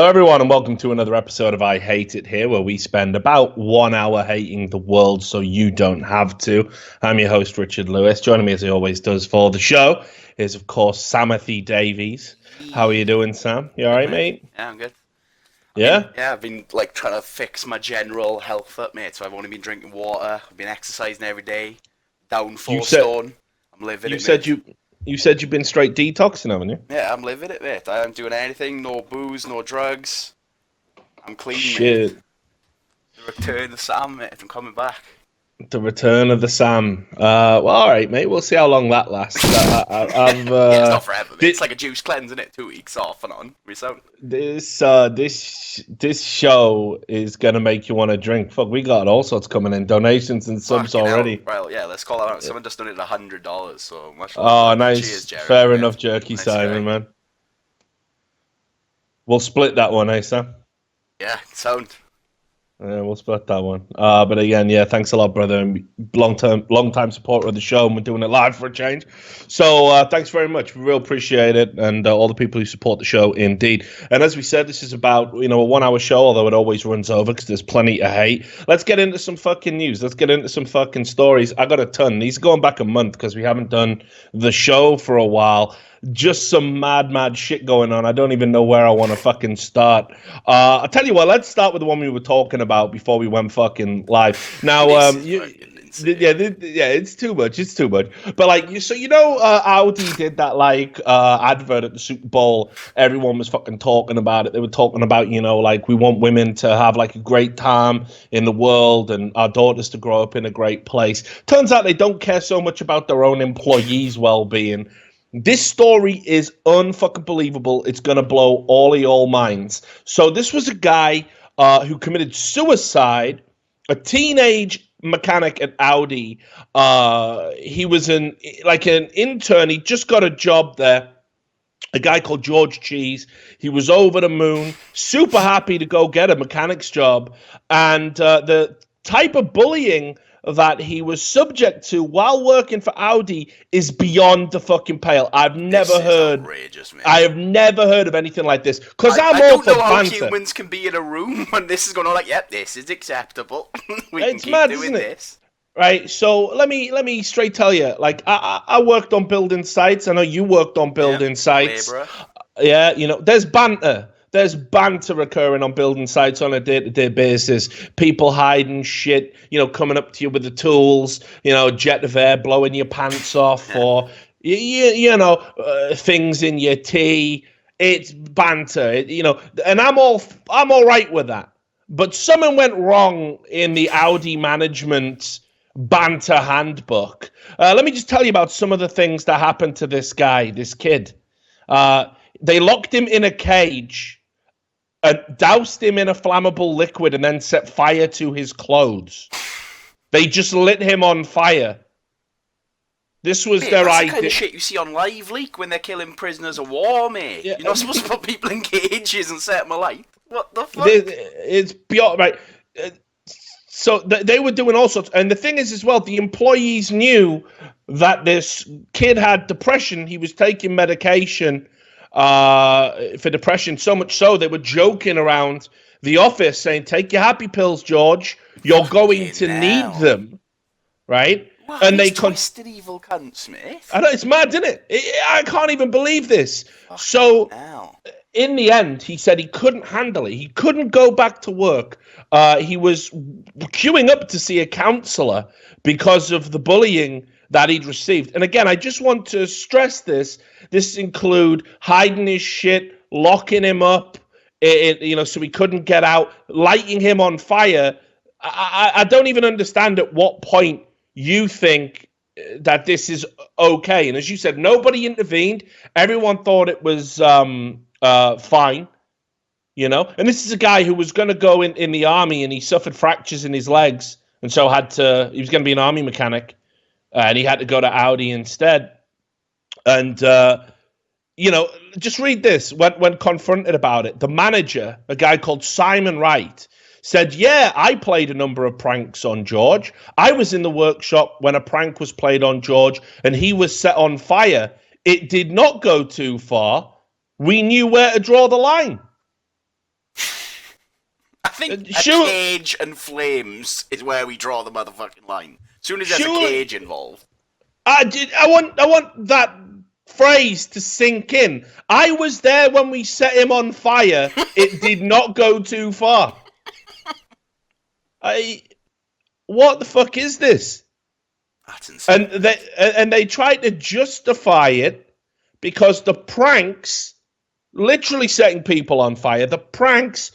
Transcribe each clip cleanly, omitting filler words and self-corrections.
Hello, everyone, and welcome to another episode of I Hate It Here, where we spend about 1 hour hating the world so you don't have to. I'm your host, Richard Lewis. Joining me, as he always does for the show, is, of course, Samothy Davies. How are you doing, Sam? You all right, mate? Yeah, I'm good. Yeah? I've been like trying to fix my general health up, mate. So I've only been drinking water. I've been exercising every day. Down 4 stone. I'm living it, mate. You said you've been straight detoxing, haven't you? Yeah, I'm living it, mate. I am doing anything. No booze, no drugs. I'm clean, Shit. mate. The return of Sam, mate. I'm coming back. The return of the Sam. Well, all right, mate. We'll see how long that lasts. Yeah, it's not forever, mate. It's like a juice cleanse, isn't it? 2 weeks off and on. This show is gonna make you want to drink. Fuck, we got all sorts coming in, donations and subs Fucking already. hell. Well, yeah, let's call that out. Someone just donated $100, so much. Oh, nice. Cheers, Jared, Fair mate. enough, Jerky Nice Simon, guy. man. We'll split that one, eh, Sam? Yeah, sound. Yeah, we'll split that one. But again, yeah, thanks a lot, brother. And long time supporter of the show, and we're doing it live for a change. So thanks very much. We really appreciate it, and all the people who support the show, indeed. And as we said, this is about a 1 hour show, although it always runs over because there's plenty to hate. Let's get into some fucking news. Let's get into some fucking stories. I got a ton. These are going back a month because we haven't done the show for a while. Just some mad shit going on. I don't even know where I want to fucking start. I'll tell you what, let's start with the one we were talking about before we went fucking live. Now, it's too much. It's too much. But Audi did that advert at the Super Bowl. Everyone was fucking talking about it. They were talking about, we want women to have like a great time in the world and our daughters to grow up in a great place. Turns out they don't care so much about their own employees' well-being. This story is unfucking believable. It's going to blow all of your minds. So this was a guy who committed suicide, a teenage mechanic at Audi. He was an intern. He just got a job there. A guy called George Cheese. He was over the moon, super happy to go get a mechanic's job. And the type of bullying that he was subject to while working for Audi is beyond the fucking pale. I've never heard. Outrageous, man. I have never heard of anything like this. Because I'm I all don't for know how banter. humans can be in a room when this is going on. Like, yep, this is acceptable. we It's can keep mad, doing isn't it? this. Right, so let me straight tell you. Like, I worked on building sites. I know you worked on building sites. Labourer. Yeah, there's banter. There's banter occurring on building sites on a day-to-day basis. People hiding shit, coming up to you with the tools, jet of air blowing your pants off, or things in your tea. It's banter, and I'm all right with that. But something went wrong in the Audi management banter handbook. Let me just tell you about some of the things that happened to this guy, this kid. They locked him in a cage, doused him in a flammable liquid, and then set fire to his clothes. They just lit him on fire. This was their that's idea. The kind of shit you see on Live Leak when they're killing prisoners of war, mate. Yeah. You're not supposed to put people in cages and set them alight. What the fuck? It's beyond right. So they were doing all sorts, and the thing is, as well, the employees knew that this kid had depression. He was taking medication for depression, so much so they were joking around the office saying, "Take your happy pills, George. You're going to need them." Right? Wow, and they twisted evil cunts, mate. I know, it's mad, isn't it? I can't even believe this. Fucking So hell. in the end, he said he couldn't handle it. He couldn't go back to work. He was queuing up to see a counselor because of the bullying that he'd received. And again, I just want to stress this. This include hiding his shit, locking him up, so he couldn't get out, lighting him on fire. I don't even understand at what point you think that this is okay. And as you said, nobody intervened. Everyone thought it was fine. And this is a guy who was going to go in the army, and he suffered fractures in his legs, and so he was going to be an army mechanic, and he had to go to Audi instead. And just read this. When confronted about it, the manager, a guy called Simon Wright, said, "Yeah, I played a number of pranks on George. I was in the workshop when a prank was played on George and he was set on fire. It did not go too far. We knew where to draw the line." think a Sure. cage and flames is where we draw the motherfucking line. As soon as there's Sure. a cage involved. I want that phrase to sink in. I was there when we set him on fire. It did not go too far. What the fuck is this? That's insane. And they tried to justify it because the pranks, literally setting people on fire, the pranks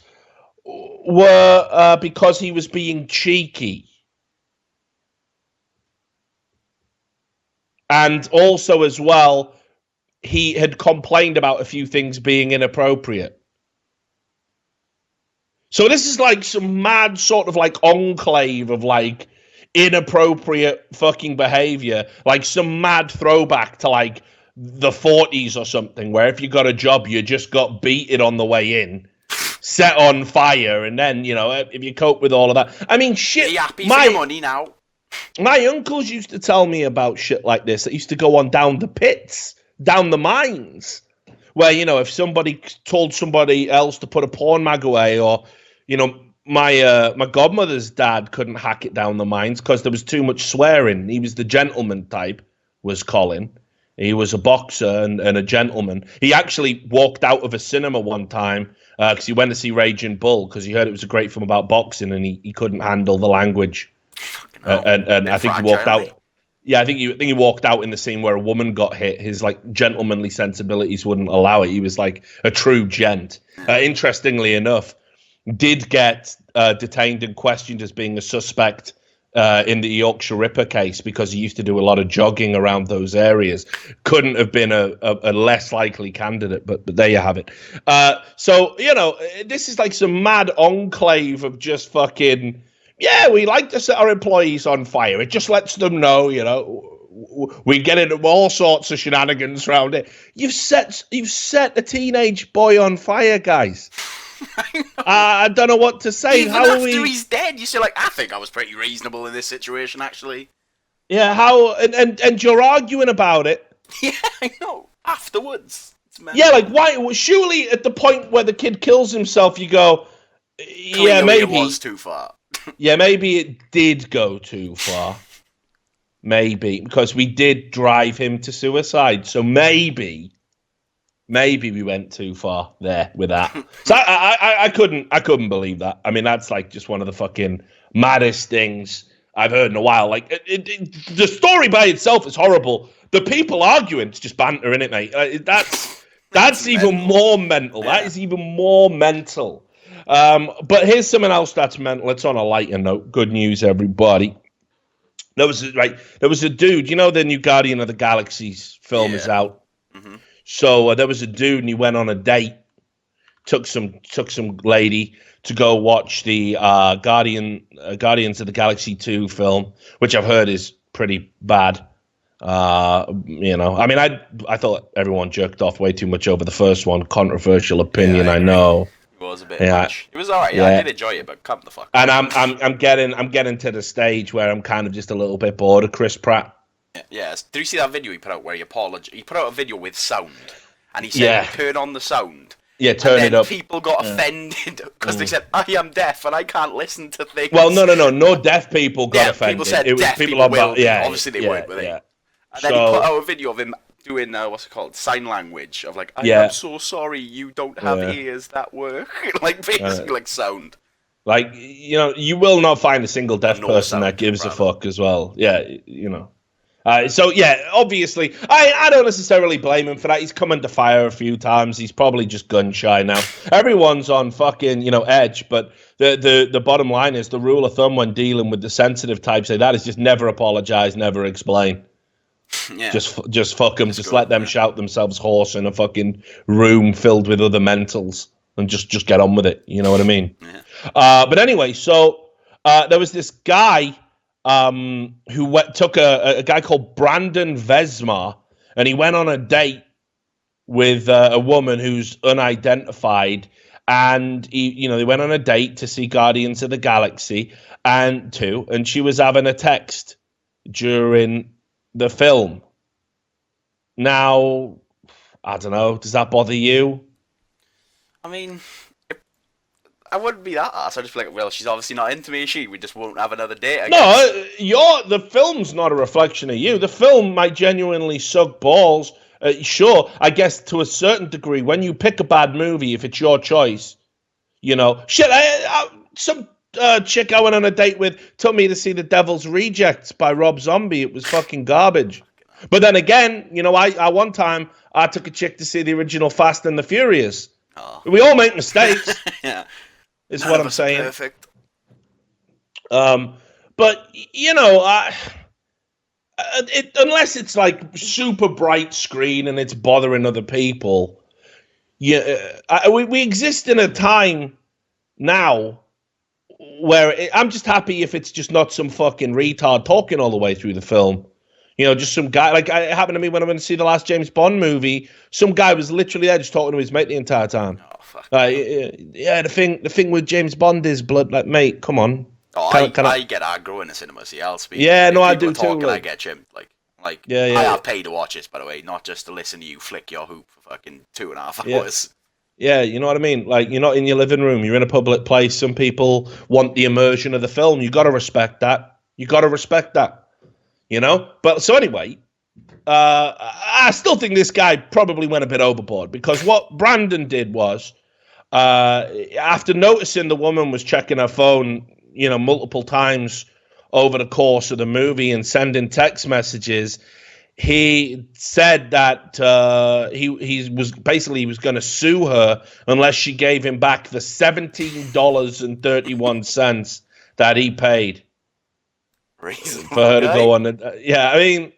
were because he was being cheeky. And also, as well, he had complained about a few things being inappropriate. So this is like some mad sort of like enclave of like inappropriate fucking behavior, like some mad throwback to like the 40s or something, where if you got a job, you just got beaten on the way in, set on fire, and then, you know, if you cope with all of that. I mean, shit. Are you happy for your money now? My uncles used to tell me about shit like this that used to go on down the pits, down the mines, where, you know, if somebody told somebody else to put a porn mag away, or, you know, my godmother's dad couldn't hack it down the mines because there was too much swearing. He was the gentleman type, was Colin. He was a boxer and a gentleman. He actually walked out of a cinema one time because he went to see Raging Bull because he heard it was a great film about boxing, and he couldn't handle the language. And I think he walked out. Yeah, I think he walked out in the scene where a woman got hit. His like gentlemanly sensibilities wouldn't allow it. He was like a true gent. Interestingly enough, did get detained and questioned as being a suspect in the Yorkshire Ripper case because he used to do a lot of jogging around those areas. Couldn't have been a less likely candidate, but there you have it. So, you know, this is like some mad enclave of just fucking, yeah, we like to set our employees on fire. It just lets them know, you know, we get into all sorts of shenanigans around it. You've set a teenage boy on fire, guys. I don't know what to say. Even after he's dead, you're still like, I think I was pretty reasonable in this situation, actually. Yeah, and you're arguing about it. Yeah, I know. Afterwards. Yeah, like, why? Surely at the point where the kid kills himself, you go, yeah, maybe it was too far. Yeah, maybe it did go too far. Maybe, because we did drive him to suicide. So maybe we went too far there with that. So I couldn't believe that. I mean, that's like just one of the fucking maddest things I've heard in a while. Like, the story by itself is horrible. The people arguing, it's just banter, innit, mate? That's even more mental. Yeah. That is even more mental. But here's something else that's mental. It's on a lighter note. Good news, everybody. There was a dude. You know, the new Guardian of the Galaxies film is out. Mm-hmm. So there was a dude, and he went on a date. Took some lady to go watch the Guardians of the Galaxy 2 film, which I've heard is pretty bad. You know, I mean, I thought everyone jerked off way too much over the first one. Controversial opinion, I know. It was a bit much. It was alright. Yeah, I did enjoy it, but come the fuck. And I'm getting to the stage where I'm kind of just a little bit bored of Chris Pratt. Yeah. Did you see that video he put out where he apologized? He put out a video with sound, and he said, "Turn on the sound." Yeah, turn it up. People got offended because they said, "I am deaf and I can't listen to things." Well, no deaf people got offended. People said deaf people will. Obviously they weren't, were they? And then he put out a video of him doing sign language of like, I'm so sorry you don't have ears that work. Like basically like sound. Like, you know, you will not find a single deaf person that gives a fuck as well. Yeah, you know. So yeah, obviously, I don't necessarily blame him for that. He's come under fire a few times. He's probably just gun shy now. Everyone's on fucking, you know, edge. But the bottom line is the rule of thumb when dealing with the sensitive types like that is just never apologize, never explain. Yeah. Just fuck them. Just let them shout themselves hoarse in a fucking room filled with other mentals and just get on with it. You know what I mean? Yeah. But anyway, so there was this guy who took a guy called Brandon Vesmar, and he went on a date with a woman who's unidentified, and they went on a date to see Guardians of the Galaxy and she was having a text during the film. Now, I don't know, does that bother you? I mean, I wouldn't be that ass. I'd just be like, well, she's obviously not into me, is she? We just won't have another date, I guess. No, the film's not a reflection of you. The film might genuinely suck balls. Sure, I guess to a certain degree, when you pick a bad movie, if it's your choice, you know, shit, some chick I went on a date with took me to see The Devil's Rejects by Rob Zombie. It was fucking garbage. But then again, you know, I one time I took a chick to see the original Fast and the Furious. Oh. We all make mistakes. Yeah. Is what I'm saying. Perfect. But you know, unless it's like super bright screen and it's bothering other people, we exist in a time now where I'm just happy if it's just not some fucking retard talking all the way through the film. You know, just some guy, like it happened to me when I went to see the last James Bond movie. Some guy was literally there just talking to his mate the entire time. Oh, fuck. Yeah, the thing with James Bond is blood. Like, mate, come on. Oh, I get aggro in the cinema. See, I'll speak. Yeah, no, I do too. I get chimped. Like, yeah. I have paid to watch this, by the way, not just to listen to you flick your hoop for fucking 2.5 hours. Yeah, you know what I mean? Like, you're not in your living room. You're in a public place. Some people want the immersion of the film. You got to respect that. You know? But so anyway, I still think this guy probably went a bit overboard, because what Brandon did was, after noticing the woman was checking her phone, you know, multiple times over the course of the movie and sending text messages, he said that he was going to sue her unless she gave him back the $17.31 that he paid. Reasonable, for her to go on. I mean,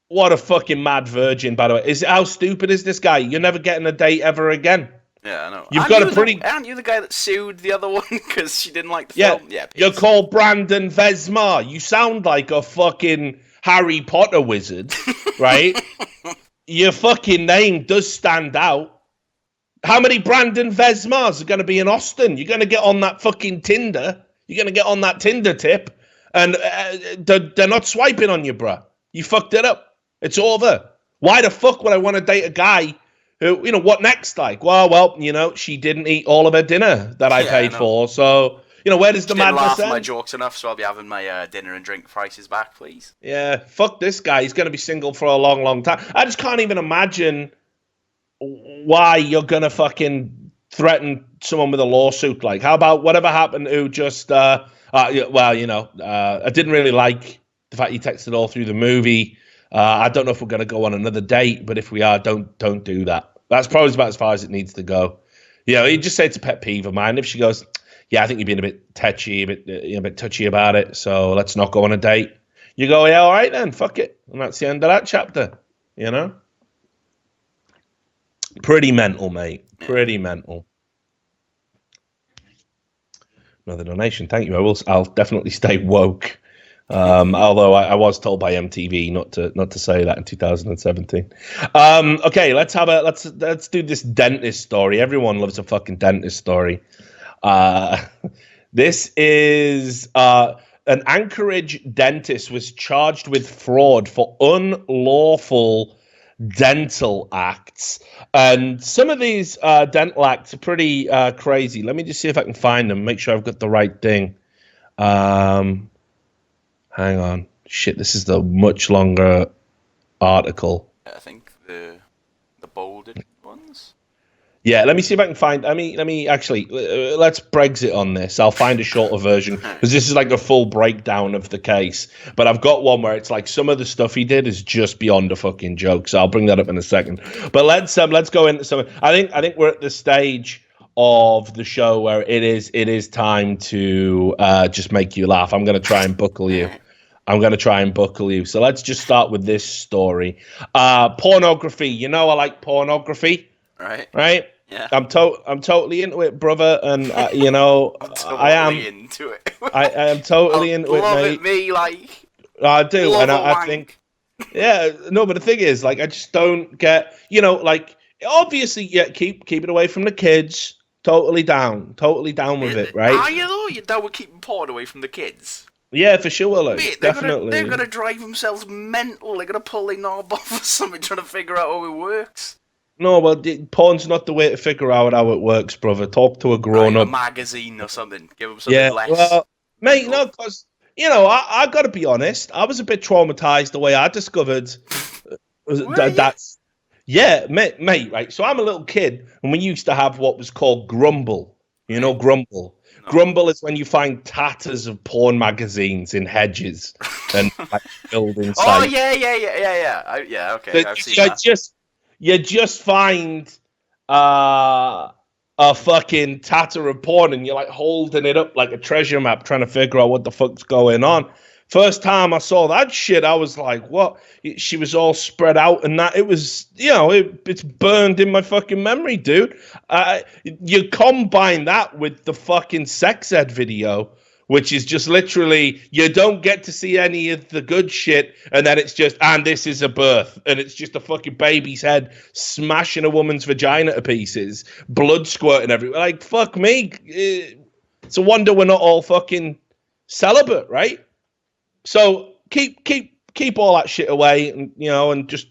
what a fucking mad virgin, by the way. How stupid is this guy? You're never getting a date ever again. Yeah, I know. Aren't you the guy that sued the other one because she didn't like the film? Yeah, you're called Brandon Vesmar. You sound like a fucking Harry Potter wizard, right? Your fucking name does stand out. How many Brandon Vesmars are going to be in Austin? You're going to get on that fucking Tinder. You're going to get on that Tinder tip. And they're not swiping on you, bruh. You fucked it up. It's over. Why the fuck would I want to date a guy who, you know, what next? Like, well, you know, she didn't eat all of her dinner that I paid for. So, you know, where does the madness end? She didn't laugh at my jokes enough, so I'll be having my dinner and drink prices back, please. Yeah, fuck this guy. He's going to be single for a long, long time. I just can't even imagine why you're going to fucking threaten someone with a lawsuit. Like, how about whatever happened to just... well, you know, I didn't really like the fact you texted all through the movie. I don't know if we're going to go on another date, but if we are, don't do that. That's probably about as far as it needs to go. You know, you just say it's a pet peeve of mine. If she goes, yeah, I think you're being a bit touchy, a bit touchy about it, so let's not go on a date. You go, yeah, all right then, fuck it. And that's the end of that chapter, you know? Pretty mental, mate. Pretty mental. Another donation, thank you. I'll definitely stay woke. Although I was told by MTV not to say that in 2017. Okay, let's do this dentist story. Everyone loves a fucking dentist story. This is an Anchorage dentist was charged with fraud for unlawful dental acts, and some of these dental acts are pretty crazy. Let me just see if I can find them, make sure I've got the right thing. Hang on, shit, this is the much longer article. I think the bolded ones. Yeah, let me see if I can find. Let me actually let's Brexit on this. I'll find a shorter version because this is like a full breakdown of the case. But I've got one where it's like some of the stuff he did is just beyond a fucking joke. So I'll bring that up in a second. But let's go into some. I think we're at the stage of the show where it is time to just make you laugh. I'm going to try and buckle you. So let's just start with this story. Pornography. You know I like pornography. Right? Yeah. I'm totally into it, brother, and you know I am into it. I am totally into it, mate. Me like I do, and I think, yeah, no, but the thing is, like, I just don't get, you know, like, obviously, yeah, keep it away from the kids. Totally down with it, right? Are you though? You're down with keeping porn away from the kids? Yeah, for sure, like, mate, definitely. They're gonna drive themselves mental. They're gonna pull their knob off or something, trying to figure out how it works. No, well, porn's not the way to figure out how it works, brother. Talk to a grown-up. A magazine or something. Give them something less. Well, mate, no, because, I got to be honest. I was a bit traumatized the way I discovered that's... Yeah, mate, right? So I'm a little kid, and we used to have what was called Grumble. You know Grumble? No. Grumble is when you find tatters of porn magazines in hedges and buildings. Oh, yeah. Okay, I've seen that. You just find a fucking tatter of porn, and you're holding it up like a treasure map, trying to figure out what the fuck's going on. First time I saw that shit, I was like, what? She was all spread out, and that it was, it's burned in my fucking memory, dude. You combine that with the fucking sex ed video, which is just literally, you don't get to see any of the good shit, and then it's just, and this is a birth, and it's just a fucking baby's head smashing a woman's vagina to pieces, blood squirting everywhere. Fuck me. It's a wonder we're not all fucking celibate, right? So keep all that shit away, and just,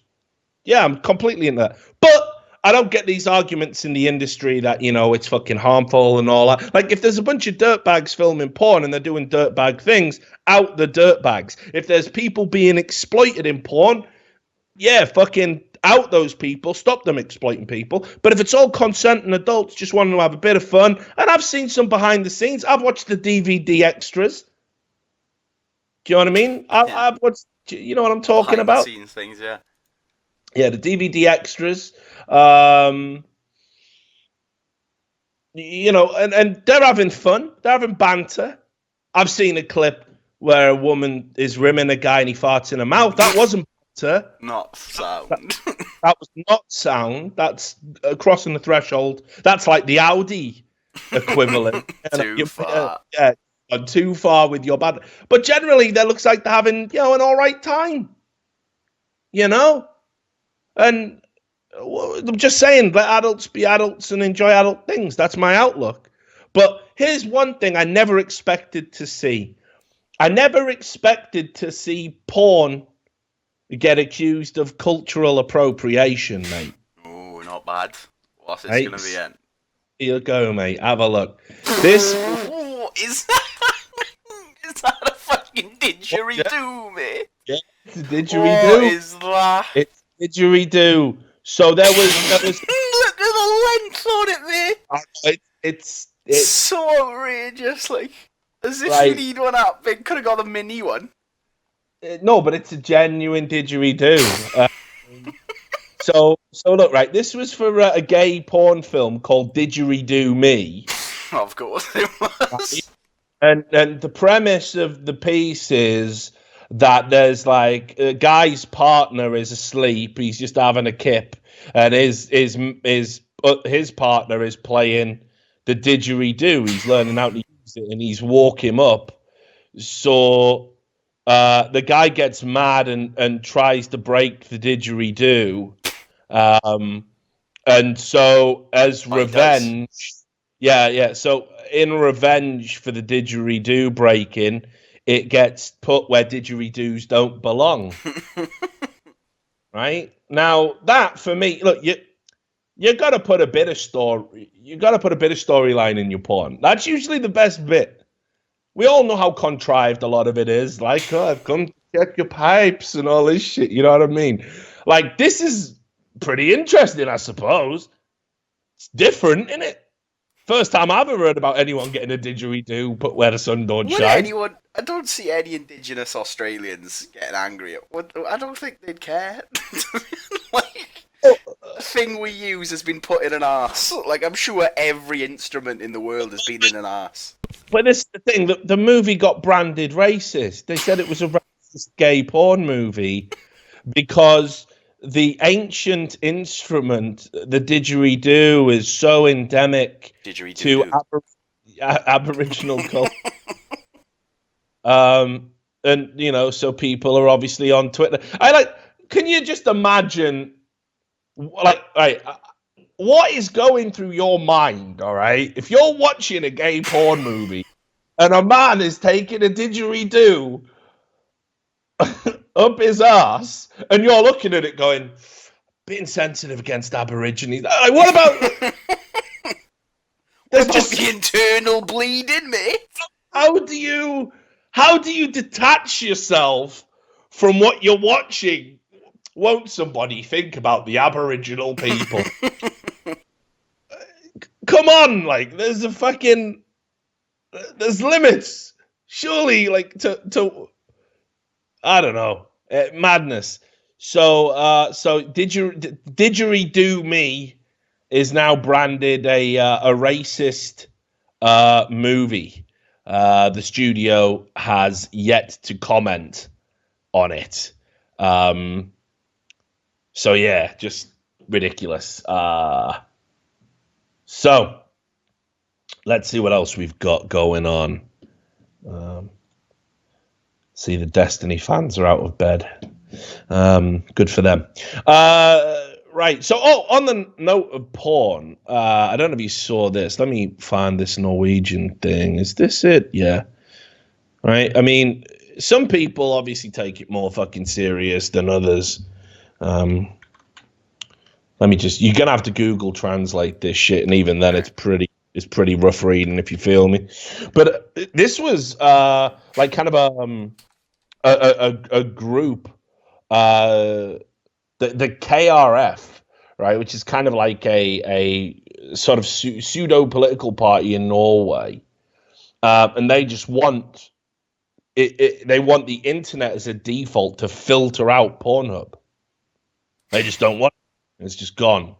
I'm completely into that. But I don't get these arguments in the industry that, it's fucking harmful and all that. If there's a bunch of dirtbags filming porn and they're doing dirtbag things, out the dirtbags. If there's people being exploited in porn, fucking out those people, stop them exploiting people. But if it's all consenting adults just wanting to have a bit of fun, and I've seen some behind the scenes, I've watched the DVD extras. Do you know what I mean? I've watched, you know what I'm talking about? Behind the scenes things, yeah. Yeah, the DVD extras. And they're having fun. They're having banter. I've seen a clip where a woman is rimming a guy and he farts in her mouth. That wasn't banter. Not sound. That was not sound. That's crossing the threshold. That's like the Audi equivalent. Too far. Too far with your bad. But generally, that looks like they're having, an all right time. And I'm just saying, let adults be adults and enjoy adult things. That's my outlook. But here's one thing I never expected to see. I never expected to see porn get accused of cultural appropriation, mate. Oh, not bad. What's it going to be in? Here you go, mate. Have a look. This... Is that a fucking didgeridoo, mate? Yeah, it's a didgeridoo. What is that? It's didgeridoo. So there was Look at the length on it, mate. It's so outrageous, as if you need one up. They could have got the mini one. No, but it's a genuine didgeridoo. So look, right. This was for a gay porn film called Didgeridoo Me. Of course it was. And the premise of the piece is that there's a guy's partner is asleep, he's just having a kip, and his partner is playing the didgeridoo. He's learning how to use it, and he's woke him up. So the guy gets mad and tries to break the didgeridoo. And so as revenge... Yeah. So in revenge for the didgeridoo breaking, it gets put where didgeridoos don't belong. Right? Now, that for me, look, you got to put a bit of story. You got to put a bit of storyline in your porn. That's usually the best bit. We all know how contrived a lot of it is. I've come to check your pipes and all this shit. You know what I mean? This is pretty interesting, I suppose. It's different, isn't it? First time I've ever heard about anyone getting a didgeridoo put where the sun don't shine. I don't see any Indigenous Australians getting angry. I don't think they'd care. The thing we use has been put in an arse. I'm sure every instrument in the world has been in an arse. But this is the thing, the movie got branded racist. They said it was a racist gay porn movie because the ancient instrument, the didgeridoo, is so endemic to Aboriginal culture. And, so people are obviously on Twitter. Can you just imagine, what is going through your mind, all right? If you're watching a gay porn movie and a man is taking a didgeridoo up his ass, and you're looking at it going, being sensitive against Aborigines. Like, what about? There's just the internal bleeding, mate. How do you detach yourself from what you're watching? Won't somebody think about the Aboriginal people? Come on, like there's limits. Surely, like to I don't know, madness. So Didgeridoo Me is now branded a racist movie. The studio has yet to comment on it. So yeah, just ridiculous. So let's see what else we've got going on. See, the Destiny fans are out of bed. Good for them. Right. So, on the note of porn, I don't know if you saw this. Let me find this Norwegian thing. Is this it? Yeah. Right. I mean, some people obviously take it more fucking serious than others. You're gonna have to Google translate this shit, and even then, it's pretty rough reading, if you feel me. But this was like kind of a group, the KRF, right, which is kind of like a sort of pseudo political party in Norway, and they just want they want the internet as a default to filter out Pornhub. They just don't want it. It's just gone.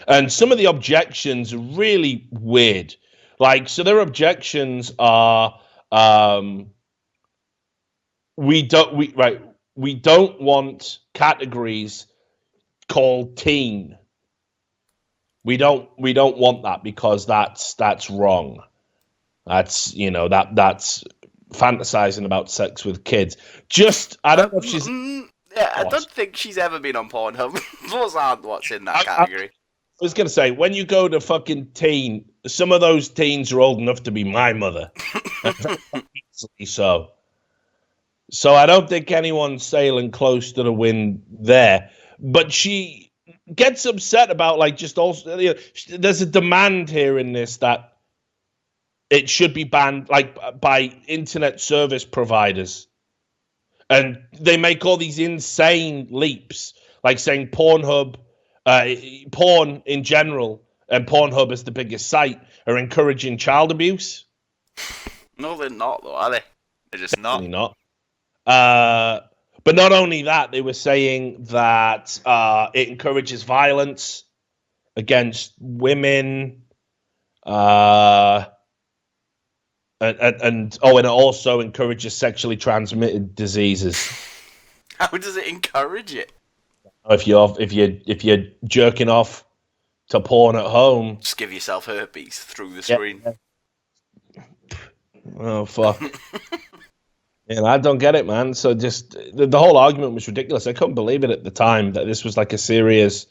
And some of the objections are really weird. Like, so their objections are, we don't want categories called teen. We don't want that because that's wrong. That's that's fantasizing about sex with kids. I don't know if she's. Yeah, I don't think she's ever been on Pornhub. Those aren't what's in that category. I was going to say, when you go to fucking teen, some of those teens are old enough to be my mother. So I don't think anyone's sailing close to the wind there. But she gets upset about, like, just also, there's a demand here in this that it should be banned, like, by internet service providers. And they make all these insane leaps, like saying Pornhub, porn in general, and Pornhub as the biggest site, are encouraging child abuse. No, they're not, though, are they? They're just not. Definitely not. But not only that, they were saying that it encourages violence against women, and it also encourages sexually transmitted diseases. How does it encourage it? If you're jerking off to porn at home, just give yourself herpes through the screen. Oh fuck! I don't get it, man. So just the whole argument was ridiculous. I couldn't believe it at the time that this was like a serious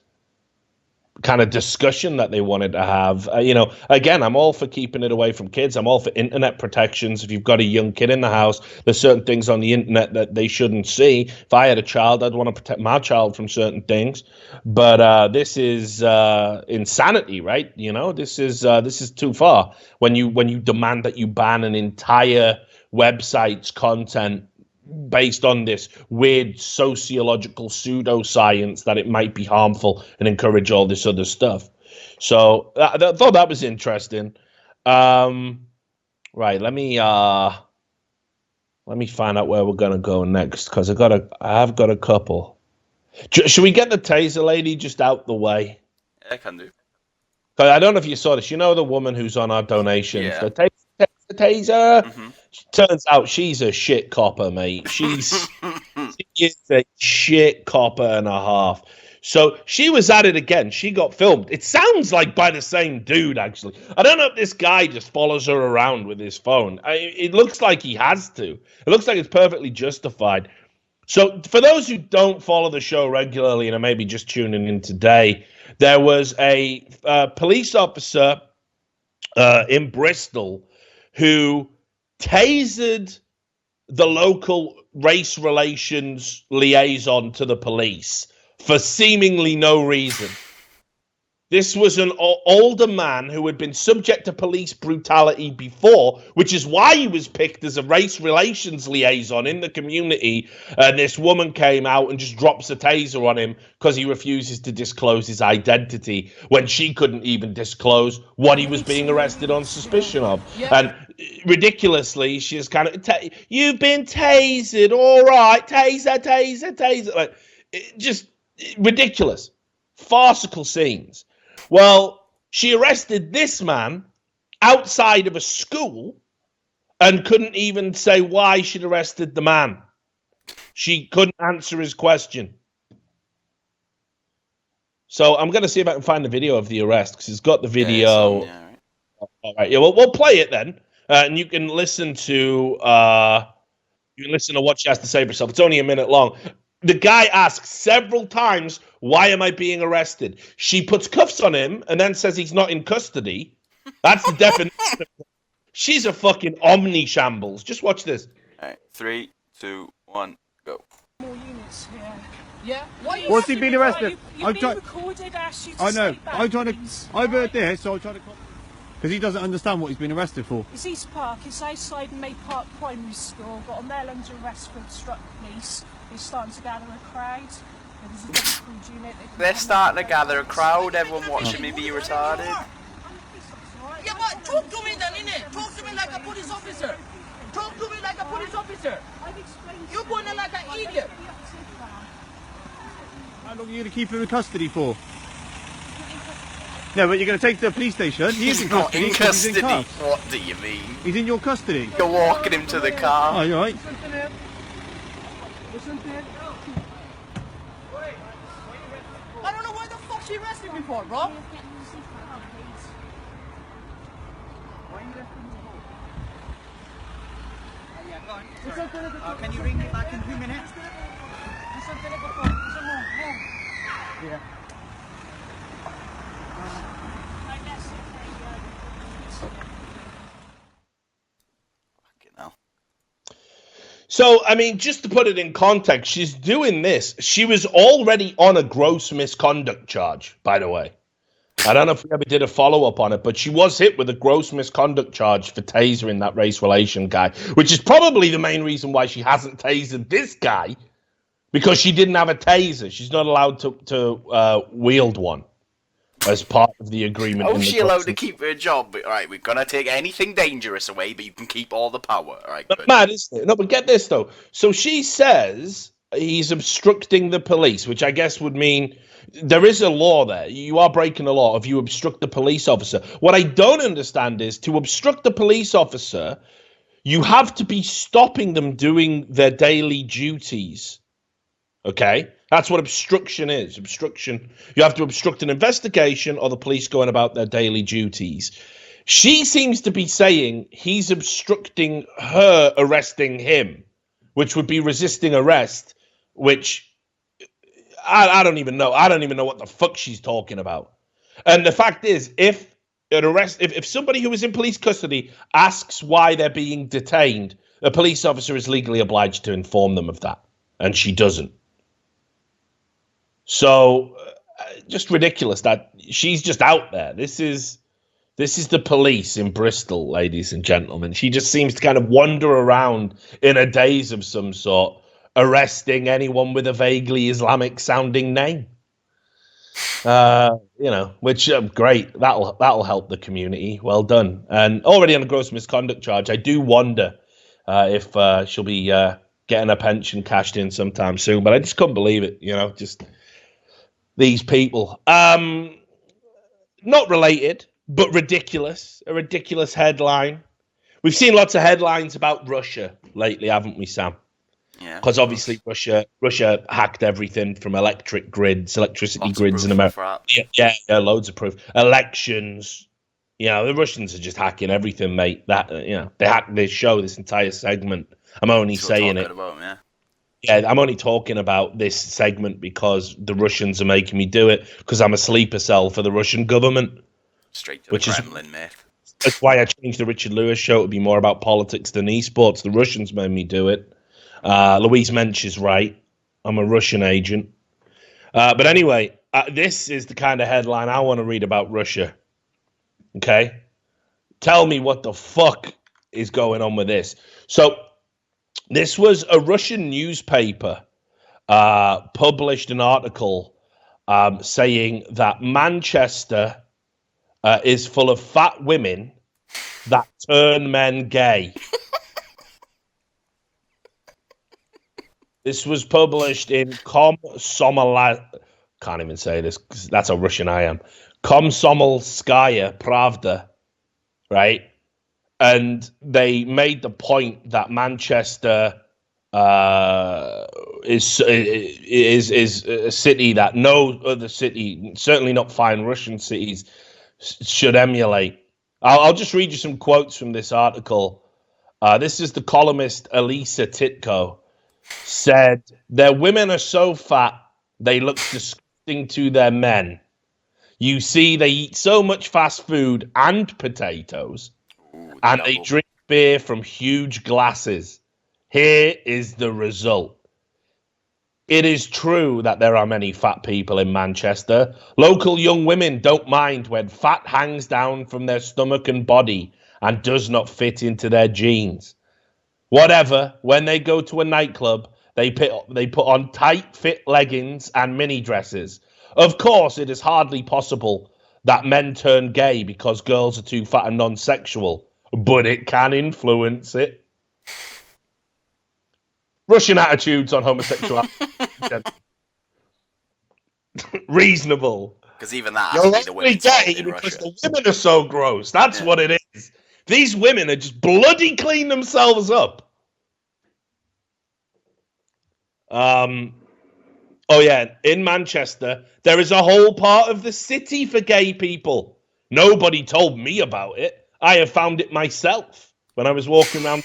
kind of discussion that they wanted to have. Again, I'm all for keeping it away from kids. I'm all for internet protections. If you've got a young kid in the house, there's certain things on the internet that they shouldn't see. If I had a child, I'd want to protect my child from certain things. But this is insanity, right? This is too far. When you demand that you ban an entire website's content based on this weird sociological pseudoscience that it might be harmful and encourage all this other stuff. So I thought that was interesting. Right, let me find out where we're gonna go next, because I've got a couple. Should we get the taser lady just out the way? Yeah, I can do. Because I don't know if you saw this. The woman who's on our donations. Yeah. The taser. Mm-hmm. Turns out she's a shit copper, mate. She is a shit copper and a half. So she was at it again. She got filmed. It sounds like by the same dude, actually. I don't know if this guy just follows her around with his phone. It looks like he has to. It looks like it's perfectly justified. So for those who don't follow the show regularly and are maybe just tuning in today, there was a police officer in Bristol who tasered the local race relations liaison to the police for seemingly no reason. This was an older man who had been subject to police brutality before, which is why he was picked as a race relations liaison in the community. And this woman came out and just drops a taser on him because he refuses to disclose his identity when she couldn't even disclose what he was being arrested on suspicion of. And ridiculously, she's kind of, you've been tasered, all right, taser. Like, just ridiculous, farcical scenes. Well, she arrested this man outside of a school and couldn't even say why she'd arrested the man. She couldn't answer his question. So I'm going to see if I can find the video of the arrest because it's got the video. All right, yeah, well, we'll play it then, and you can listen to what she has to say for herself. It's only a minute long. The guy asks several times, why am I being arrested? She puts cuffs on him and then says he's not in custody. That's the definition. She's a fucking omni-shambles. Just watch this. All right, 3, 2, 1, go. More units here. Yeah? What's he been arrested? You're being recorded. I asked you to I know. stay back, I'm trying to. please. I've heard this, so I'm trying to. Because he doesn't understand what he's been arrested for. It's East Park. It's outside May Park Primary School. Got a male under arrest for obstruct police. He's starting to gather a crowd. There's a double crew unit. They're starting to gather a crowd. Everyone watching me be retarded. Yeah, but talk to me then, innit? Talk to me like a police officer. Talk to me like a police officer. You're going like an idiot. How long are you going to keep him in custody for? No, but you're going to take him to the police station. He's in not custody. in custody. He's in What do you mean? He's in your custody. You're walking him to the car. Oh, you're right. I don't know why the fuck she arrested me for, bro. Can you ring me back in 2 minutes? Yeah. So, I mean, just to put it in context, she's doing this. She was already on a gross misconduct charge, by the way. I don't know if we ever did a follow-up on it, but she was hit with a gross misconduct charge for tasering that race relation guy, which is probably the main reason why she hasn't tasered this guy, because she didn't have a taser. She's not allowed to wield one as part of the agreement. Oh, she allowed to keep her job? All right, we're going to take anything dangerous away, but you can keep all the power. All right, good. Mad, isn't it? No, but get this, though. So she says he's obstructing the police, which I guess would mean there is a law there. You are breaking the law if you obstruct the police officer. What I don't understand is to obstruct the police officer, you have to be stopping them doing their daily duties. Okay? That's what obstruction is. Obstruction. You have to obstruct an investigation or the police going about their daily duties. She seems to be saying he's obstructing her arresting him, which would be resisting arrest, which I don't even know. I don't even know what the fuck she's talking about. And the fact is, if somebody who is in police custody asks why they're being detained, a police officer is legally obliged to inform them of that, and she doesn't. So, just ridiculous that she's just out there. This is the police in Bristol, ladies and gentlemen. She just seems to kind of wander around in a daze of some sort, arresting anyone with a vaguely Islamic-sounding name. Which great. That'll help the community. Well done. And already on a gross misconduct charge, I do wonder if she'll be getting a pension cashed in sometime soon. But I just couldn't believe it. Just these people. Not related, but ridiculous. A ridiculous headline. We've seen lots of headlines about Russia lately, haven't we, Sam? Yeah. Because obviously Russia hacked everything from electricity grids in America. Yeah, loads of proof. Elections. The Russians are just hacking everything, mate. They hacked this show, this entire segment. I'm only saying it. Yeah, I'm only talking about this segment because the Russians are making me do it because I'm a sleeper cell for the Russian government. Straight to the Kremlin, mate. That's why I changed the Richard Lewis show to be more about politics than esports. The Russians made me do it. Louise Mensch is right. I'm a Russian agent. But anyway, this is the kind of headline I want to read about Russia. Okay? Tell me what the fuck is going on with this. So, this was a Russian newspaper published an article saying that Manchester is full of fat women that turn men gay. This was published in can't even say this because that's how Russian I am. Komsomolskaya Pravda, right? And they made the point that Manchester is a city that no other city, certainly not fine Russian cities, should emulate. I'll just read you some quotes from this article. This is the columnist Elisa Titko said, "Their women are so fat they look disgusting to their men. You see, they eat so much fast food and potatoes, and they drink beer from huge glasses. Here is the result. It is true that there are many fat people in Manchester. Local young women don't mind when fat hangs down from their stomach and body and does not fit into their jeans. Whatever, when they go to a nightclub, they put on tight fit leggings and mini dresses. Of course, it is hardly possible that men turn gay because girls are too fat and non-sexual, but it can influence it." Russian attitudes on homosexuality. Reasonable. Because even that You're has to be the only women's gay fault in because Russia. the women are so gross. That's what it is. These women are just bloody clean themselves up. Oh yeah, in Manchester, there is a whole part of the city for gay people. Nobody told me about it. I have found it myself when I was walking around.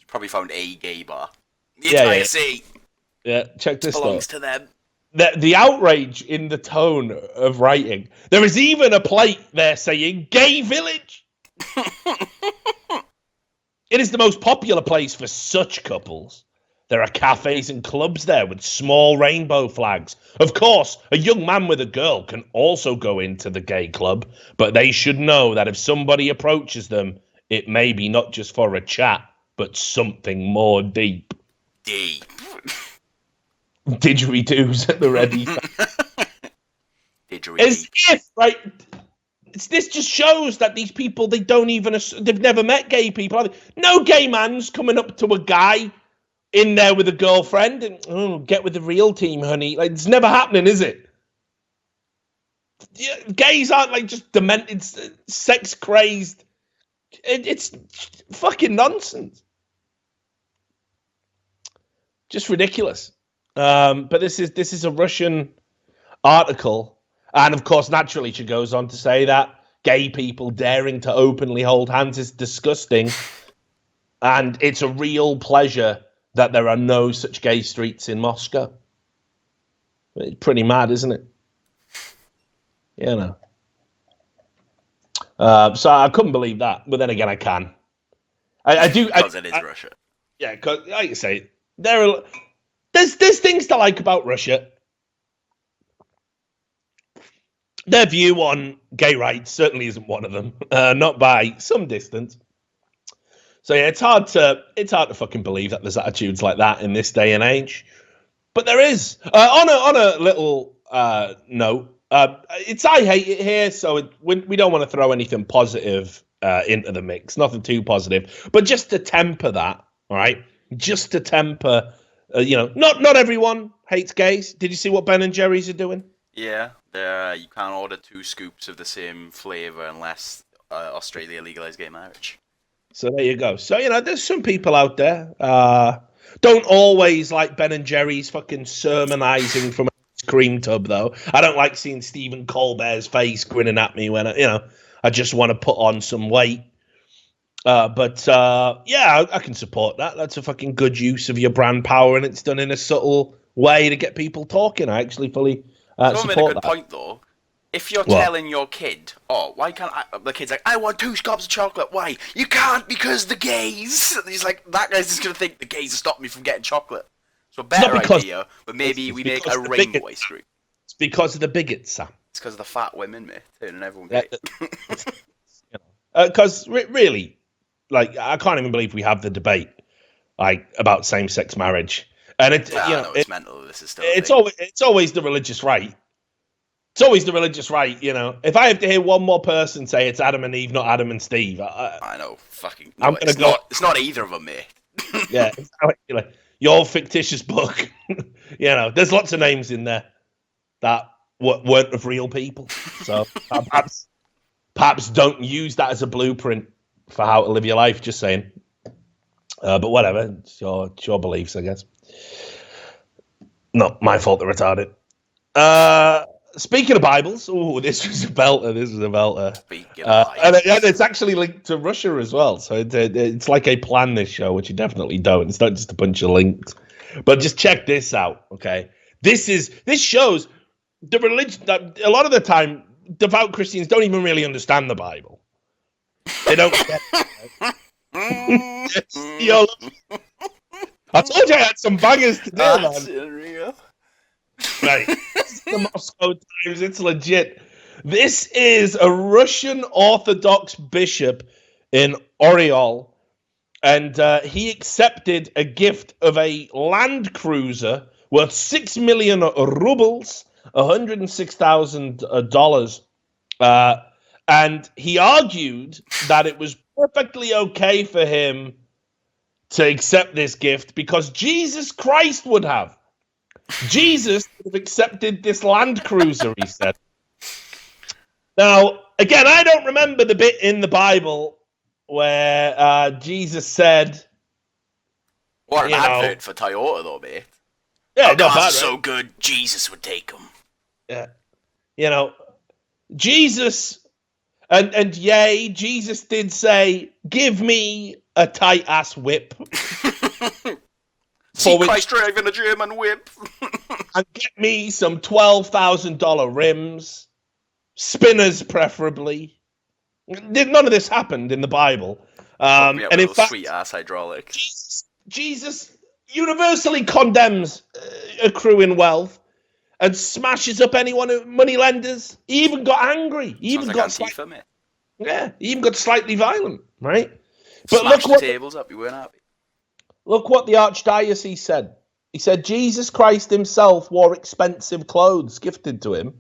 Probably found a gay bar. The Yeah, entire yeah. city Yeah, check this belongs out. to them. The outrage in the tone of writing. There is even a plate there saying "Gay Village." It is the most popular place for such couples. There are cafes and clubs there with small rainbow flags. Of course, a young man with a girl can also go into the gay club, but they should know that if somebody approaches them, it may be not just for a chat, but something more deep. Deep. Didgeridoos at the ready. Didgeridoo. As if, right? This just shows that these people, they've never met gay people. No gay man's coming up to a guy in there with a girlfriend and get with the real team, honey. Like, it's never happening, is it? Yeah, gays aren't like just demented, sex crazed. It's fucking nonsense. Just ridiculous. But this is a Russian article, and of course, naturally, she goes on to say that gay people daring to openly hold hands is disgusting, and it's a real pleasure that there are no such gay streets in Moscow. It's pretty mad, isn't it? You know. So I couldn't believe that, but then again, I can. I do because it is Russia. Yeah, because like you say, there's things to like about Russia. Their view on gay rights certainly isn't one of them, not by some distance. So yeah, it's hard to fucking believe that there's attitudes like that in this day and age, but there is. On a little note, it's I hate it here, so we don't want to throw anything positive into the mix, nothing too positive, but just to temper that, all right? Just to temper, not everyone hates gays. Did you see what Ben and Jerry's are doing? Yeah, you can't order 2 scoops of the same flavour unless Australia legalised gay marriage. So there you go. So, there's some people out there don't always like Ben and Jerry's fucking sermonizing from a cream tub, though. I don't like seeing Stephen Colbert's face grinning at me when, I just want to put on some weight. But I can support that. That's a fucking good use of your brand power, and it's done in a subtle way to get people talking. I actually fully Someone support made a good that. point, though. If you're telling your kid, why can't the kid's like, I want 2 scoops of chocolate. Why? You can't because the gays. And he's like, that guy's just going to think the gays are stopping me from getting chocolate. So better idea, but maybe we make a rainbow ice cream. It's because of the bigots, Sam. It's because of the fat women, mate, turning everyone gay. Because really, like, I can't even believe we have the debate, like, about same-sex marriage, and it's it's mental. This is still. It's always the religious right. It's always the religious right, you know. If I have to hear one more person say it's Adam and Eve, not Adam and Steve, I know, fucking. No, it's not either of them, mate. Yeah, your fictitious book. You know, there's lots of names in there that weren't of real people. So perhaps don't use that as a blueprint for how to live your life. Just saying. But whatever, it's your beliefs, I guess. Not my fault. They're retarded. Speaking of Bibles, this was a belter. Speaking of and it's actually linked to Russia as well. So it's like a plan, this show, which you definitely don't. It's not just a bunch of links. But just check this out, okay? This shows the religion. A lot of the time, devout Christians don't even really understand the Bible. They don't get it. I told you I had some bangers today, man. That's unreal. Right. The Moscow Times, it's legit. This is a Russian Orthodox bishop in Oriol, and he accepted a gift of a Land Cruiser worth 6 million rubles, $106,000. And he argued that it was perfectly okay for him to accept this gift because Jesus Christ would have. Jesus would have accepted this Land Cruiser, he said. Now, again, I don't remember the bit in the Bible where Jesus said... What an advert for Toyota, though, mate. Yeah, cars are so good, Jesus would take them. Yeah. You know, Jesus... And yay, Jesus did say, give me a tight-ass whip. See Christ driving a German whip. And get me some $12,000 rims. Spinners, preferably. None of this happened in the Bible. And in fact, sweet-ass hydraulic. Jesus universally condemns accruing wealth and smashes up anyone, money lenders. He even got angry. He even got slightly violent, right? But look what tables up. You weren't happy. Look what the archdiocese said. He said Jesus Christ himself wore expensive clothes gifted to him,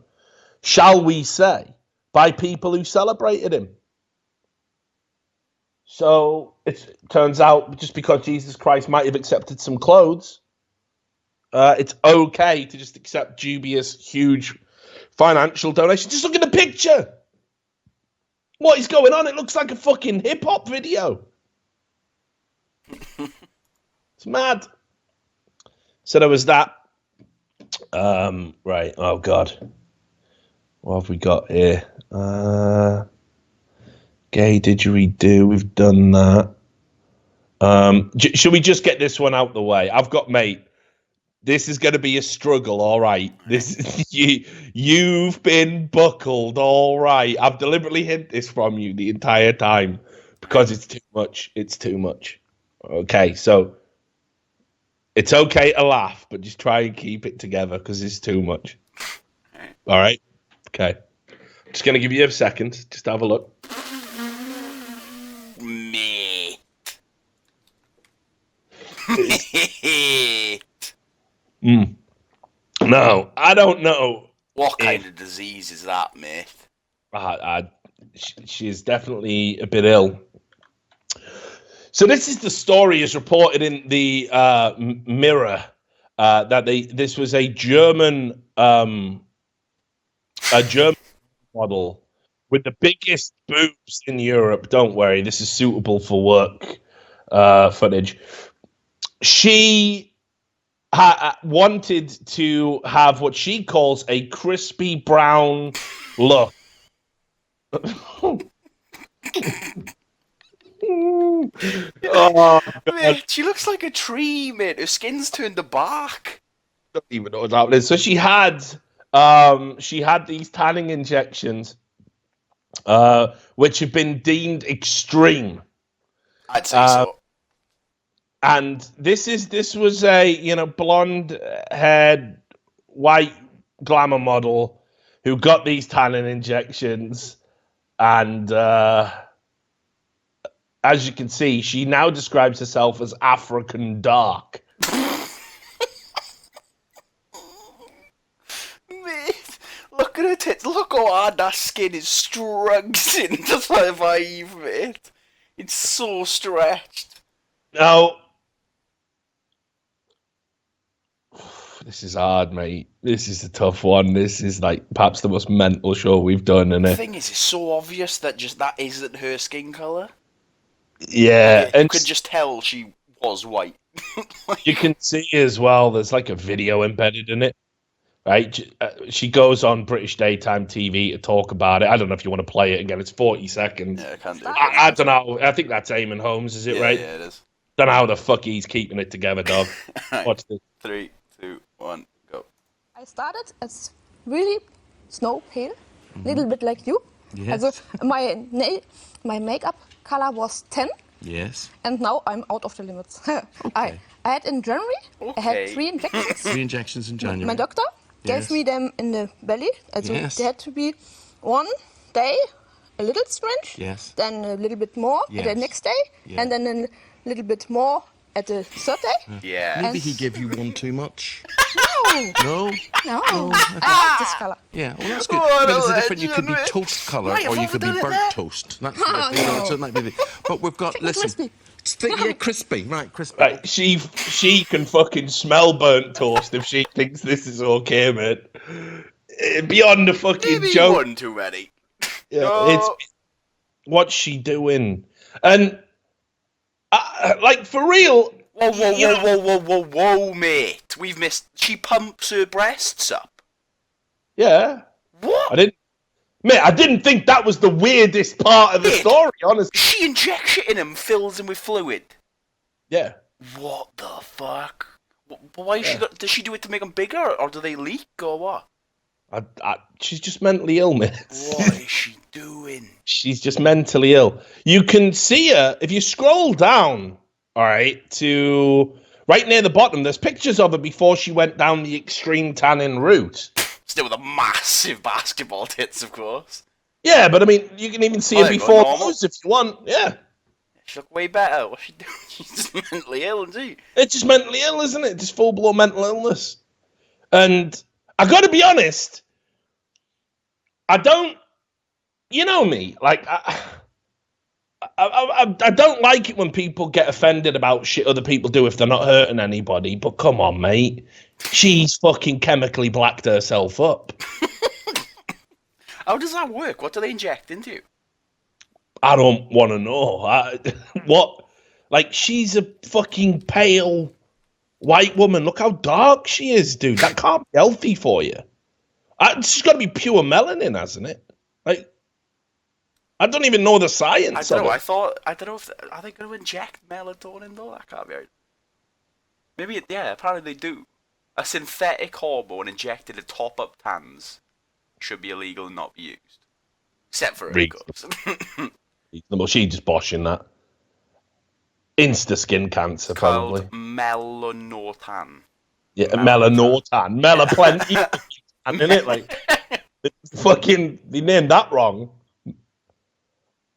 shall we say, by people who celebrated him. So it turns out just because Jesus Christ might have accepted some clothes, it's okay to just accept dubious, huge financial donations. Just look at the picture. What is going on? It looks like a fucking hip-hop video. It's mad. So there was that. Right. Oh, God. What have we got here? Gay didgeridoo. We've done that. Should we just get this one out the way? I've got, mate. This is going to be a struggle, all right. You've been buckled, all right. I've deliberately hid this from you the entire time because it's too much. It's too much. Okay, so it's okay to laugh, but just try and keep it together because it's too much. All right? Okay. Just going to give you a second. Just have a look. Me. No, I don't know. What kind of disease is that, mate? She is definitely a bit ill. So this is the story as reported in the Mirror that this was a German model with the biggest boobs in Europe. Don't worry, this is suitable for work footage. She wanted to have what she calls a crispy brown look. Oh, mate, she looks like a tree, mate. Her skin's turned to bark. I don't even know what's happening. So she had these tanning injections, which have been deemed extreme. I'd say so. And this was a blonde-haired white glamour model who got these tanning injections, and as you can see, she now describes herself as African dark. Mate, look at her tits. Look how hard that skin is struggling to survive, mate. It's so stretched. Now, this is hard, mate. This is a tough one. This is like perhaps the most mental show we've done, isn't it? The thing is, it's so obvious that that isn't her skin colour. Yeah, you could just tell she was white. You can see as well, there's like a video embedded in it, right? She goes on British daytime TV to talk about it. I don't know if you want to play it again. It's 40 seconds. Yeah, I can do. I don't know. I think that's Eamon Holmes, is it, right? Yeah, it is. Don't know how the fuck he's keeping it together, dog. Right. Watch this. 3, 2, 1, go. I started as really snow pale, little bit like you. Yes. Also, my makeup color was 10. Yes. And now I'm out of the limits. I had in January, I had 3 injections. 3 injections in January. My doctor gave me them in the belly. Also, they had to be one day a little strange, then a little bit more the next day, and then a little bit more at the third day. Yeah. Maybe he gave you one too much. No. No? I like this color. Yeah, well, that's good. But it's different. You could be toast colour or you could be burnt toast. That's so it might be. But we've got, listen. Crispy. Crispy. Right, crispy. Right, she can fucking smell burnt toast if she thinks this is okay, man. Beyond the fucking Maybe joke. one too many. Yeah, it's what's she doing? And like for real. Whoa, mate. We've missed. She pumps her breasts up. Yeah. What? I didn't think that was the weirdest part of the story, honestly. She injects it in him, fills him with fluid. Yeah. What the fuck? Why is does she do it to make them bigger, or do they leak, or what? She's just mentally ill, mate. What is she doing? She's just mentally ill. You can see her, if you scroll down, all right, to right near the bottom, there's pictures of her before she went down the extreme tanning route. Still with a massive basketball tits, of course. Yeah, but I mean, you can even see her before those if you want. Yeah. She look way better. What's she doing? She's just mentally ill, isn't she? It's just mentally ill, isn't it? Just full-blown mental illness. And I got to be honest, I don't, you know me, like, I don't like it when people get offended about shit other people do if they're not hurting anybody, but come on, mate. She's fucking chemically blacked herself up. How does that work? What do they inject into you? I don't want to know. What? Like, she's a fucking pale white woman. Look how dark she is, dude. That can't be healthy for you. It's got to be pure melanin, hasn't it? Like, I don't even know the science. I don't know. I don't know if are they going to inject melatonin though. That can't be right. Maybe apparently they do. A synthetic hormone injected to top up tans should be illegal and not be used, except for hookups. Reasonable. She's just boshing that. Insta skin cancer, probably. Melanotan. Yeah, melanotan. Melaplenty. Isn't it? Like, fucking, they named that wrong.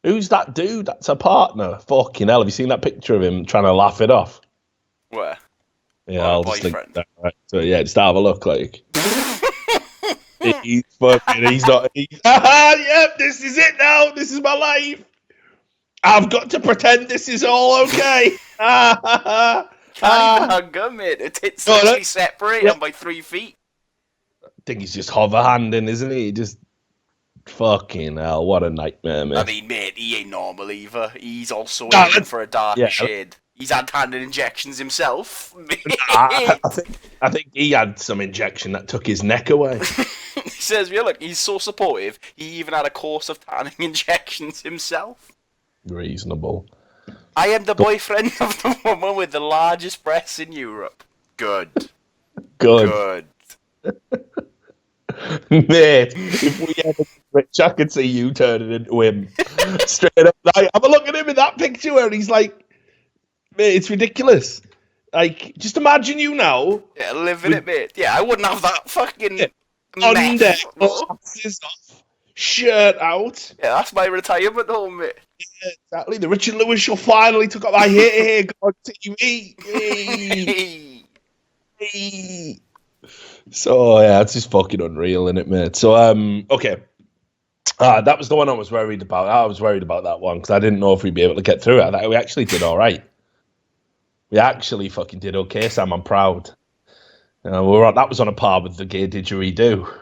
Who's that dude? That's a partner. Fucking hell. Have you seen that picture of him trying to laugh it off? Where? Yeah, I'll just think that, right. So, yeah, just have a look, like. He's not. Yep, this is it now. This is my life. I've got to pretend this is all okay. Can't even hug him, mate. It's actually separated by 3 feet. I think he's just hover-handing, isn't he? Just fucking hell, what a nightmare, man. I mean, mate, he ain't normal either. He's also aiming for a darker shade. He's had tanning injections himself. I think he had some injection that took his neck away. He says, yeah, look, he's so supportive, he even had a course of tanning injections himself. Reasonable. I am the boyfriend of the woman with the largest breasts in Europe. Good. Mate, if we ever rich, I could see you turning into him. Straight up. Like, have a look at him in that picture where he's like Mate, it's ridiculous. Like, just imagine you now. Yeah, living it, mate. Yeah, I wouldn't have that fucking under, glasses off, shirt out. Yeah, that's my retirement home, mate. Yeah, exactly. The Richard Lewis show finally took up my hair on TV. So yeah, it's just fucking unreal, isn't it, mate? So okay. That was the one I was worried about. I was worried about that one because I didn't know if we'd be able to get through it. We actually did all right. We actually fucking did okay, Sam. I'm proud. That was on a par with the gay didgeridoo.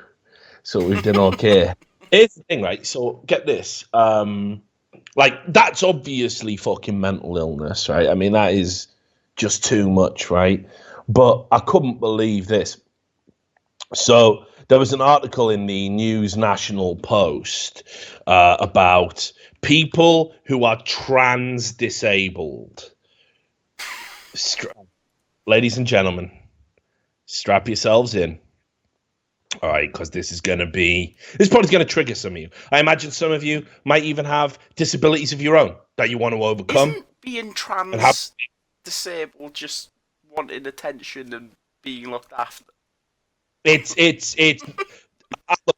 So we've done okay. Here's the thing, right? So get this. Like, that's obviously fucking mental illness, right? I mean, that is just too much, right? But I couldn't believe this. So there was an article in the News National Post about people who are trans disabled. Ladies and gentlemen, strap yourselves in. All right, because this is probably going to trigger some of you. I imagine some of you might even have disabilities of your own that you want to overcome. Isn't being disabled just wanting attention and being looked after? It's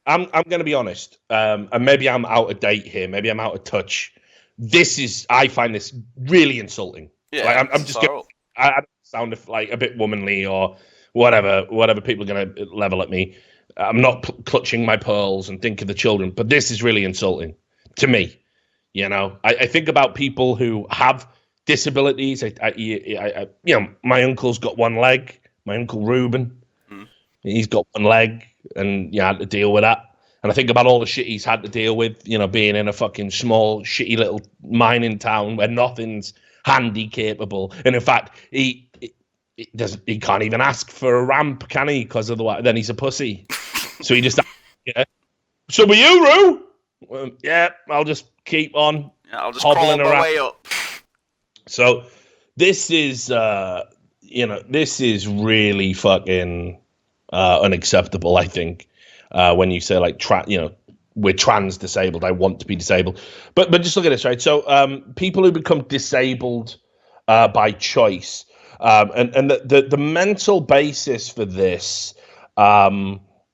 I'm going to be honest, and maybe I'm out of date here, maybe I'm out of touch. I find this really insulting. Yeah, like, I'm just I sound like a bit womanly or whatever people are going to level at me. I'm not clutching my pearls and think of the children, but this is really insulting to me. You know, I think about people who have disabilities. My uncle's got one leg. My uncle Reuben, he's got one leg, and I had to deal with that. And I think about all the shit he's had to deal with. Being in a fucking small, shitty little mining town where nothing's handy capable, and in fact, he can't even ask for a ramp, can he? Because otherwise, then he's a pussy. So he just, So were you, Roo? Yeah, I'll just keep on. Yeah, I'll just crawl my way up. So this is, this is really fucking unacceptable. I think when you say like, we're trans disabled. I want to be disabled, but just look at this, right? So people who become disabled by choice. And the mental basis for this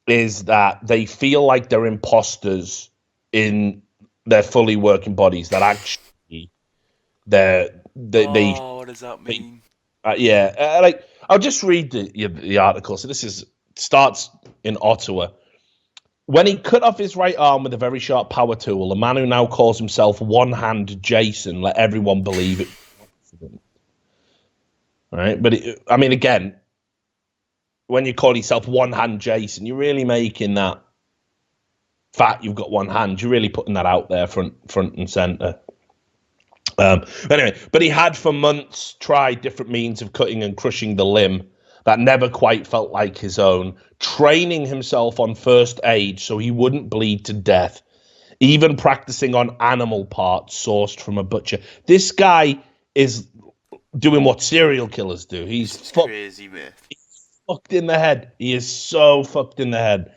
is that they feel like they're imposters in their fully working bodies. That actually, what does that mean? Like I'll just read the article. So this starts in Ottawa. When he cut off his right arm with a very sharp power tool, a man who now calls himself One Hand Jason let everyone believe it. Right, but again, when you call yourself One Hand Jason, you're really making that fact you've got one hand. You're really putting that out there front and center. Anyway, but he had for months tried different means of cutting and crushing the limb that never quite felt like his own, training himself on first aid so he wouldn't bleed to death, even practicing on animal parts sourced from a butcher. This guy is doing what serial killers do. He's crazy, man. He's fucked in the head. He is so fucked in the head.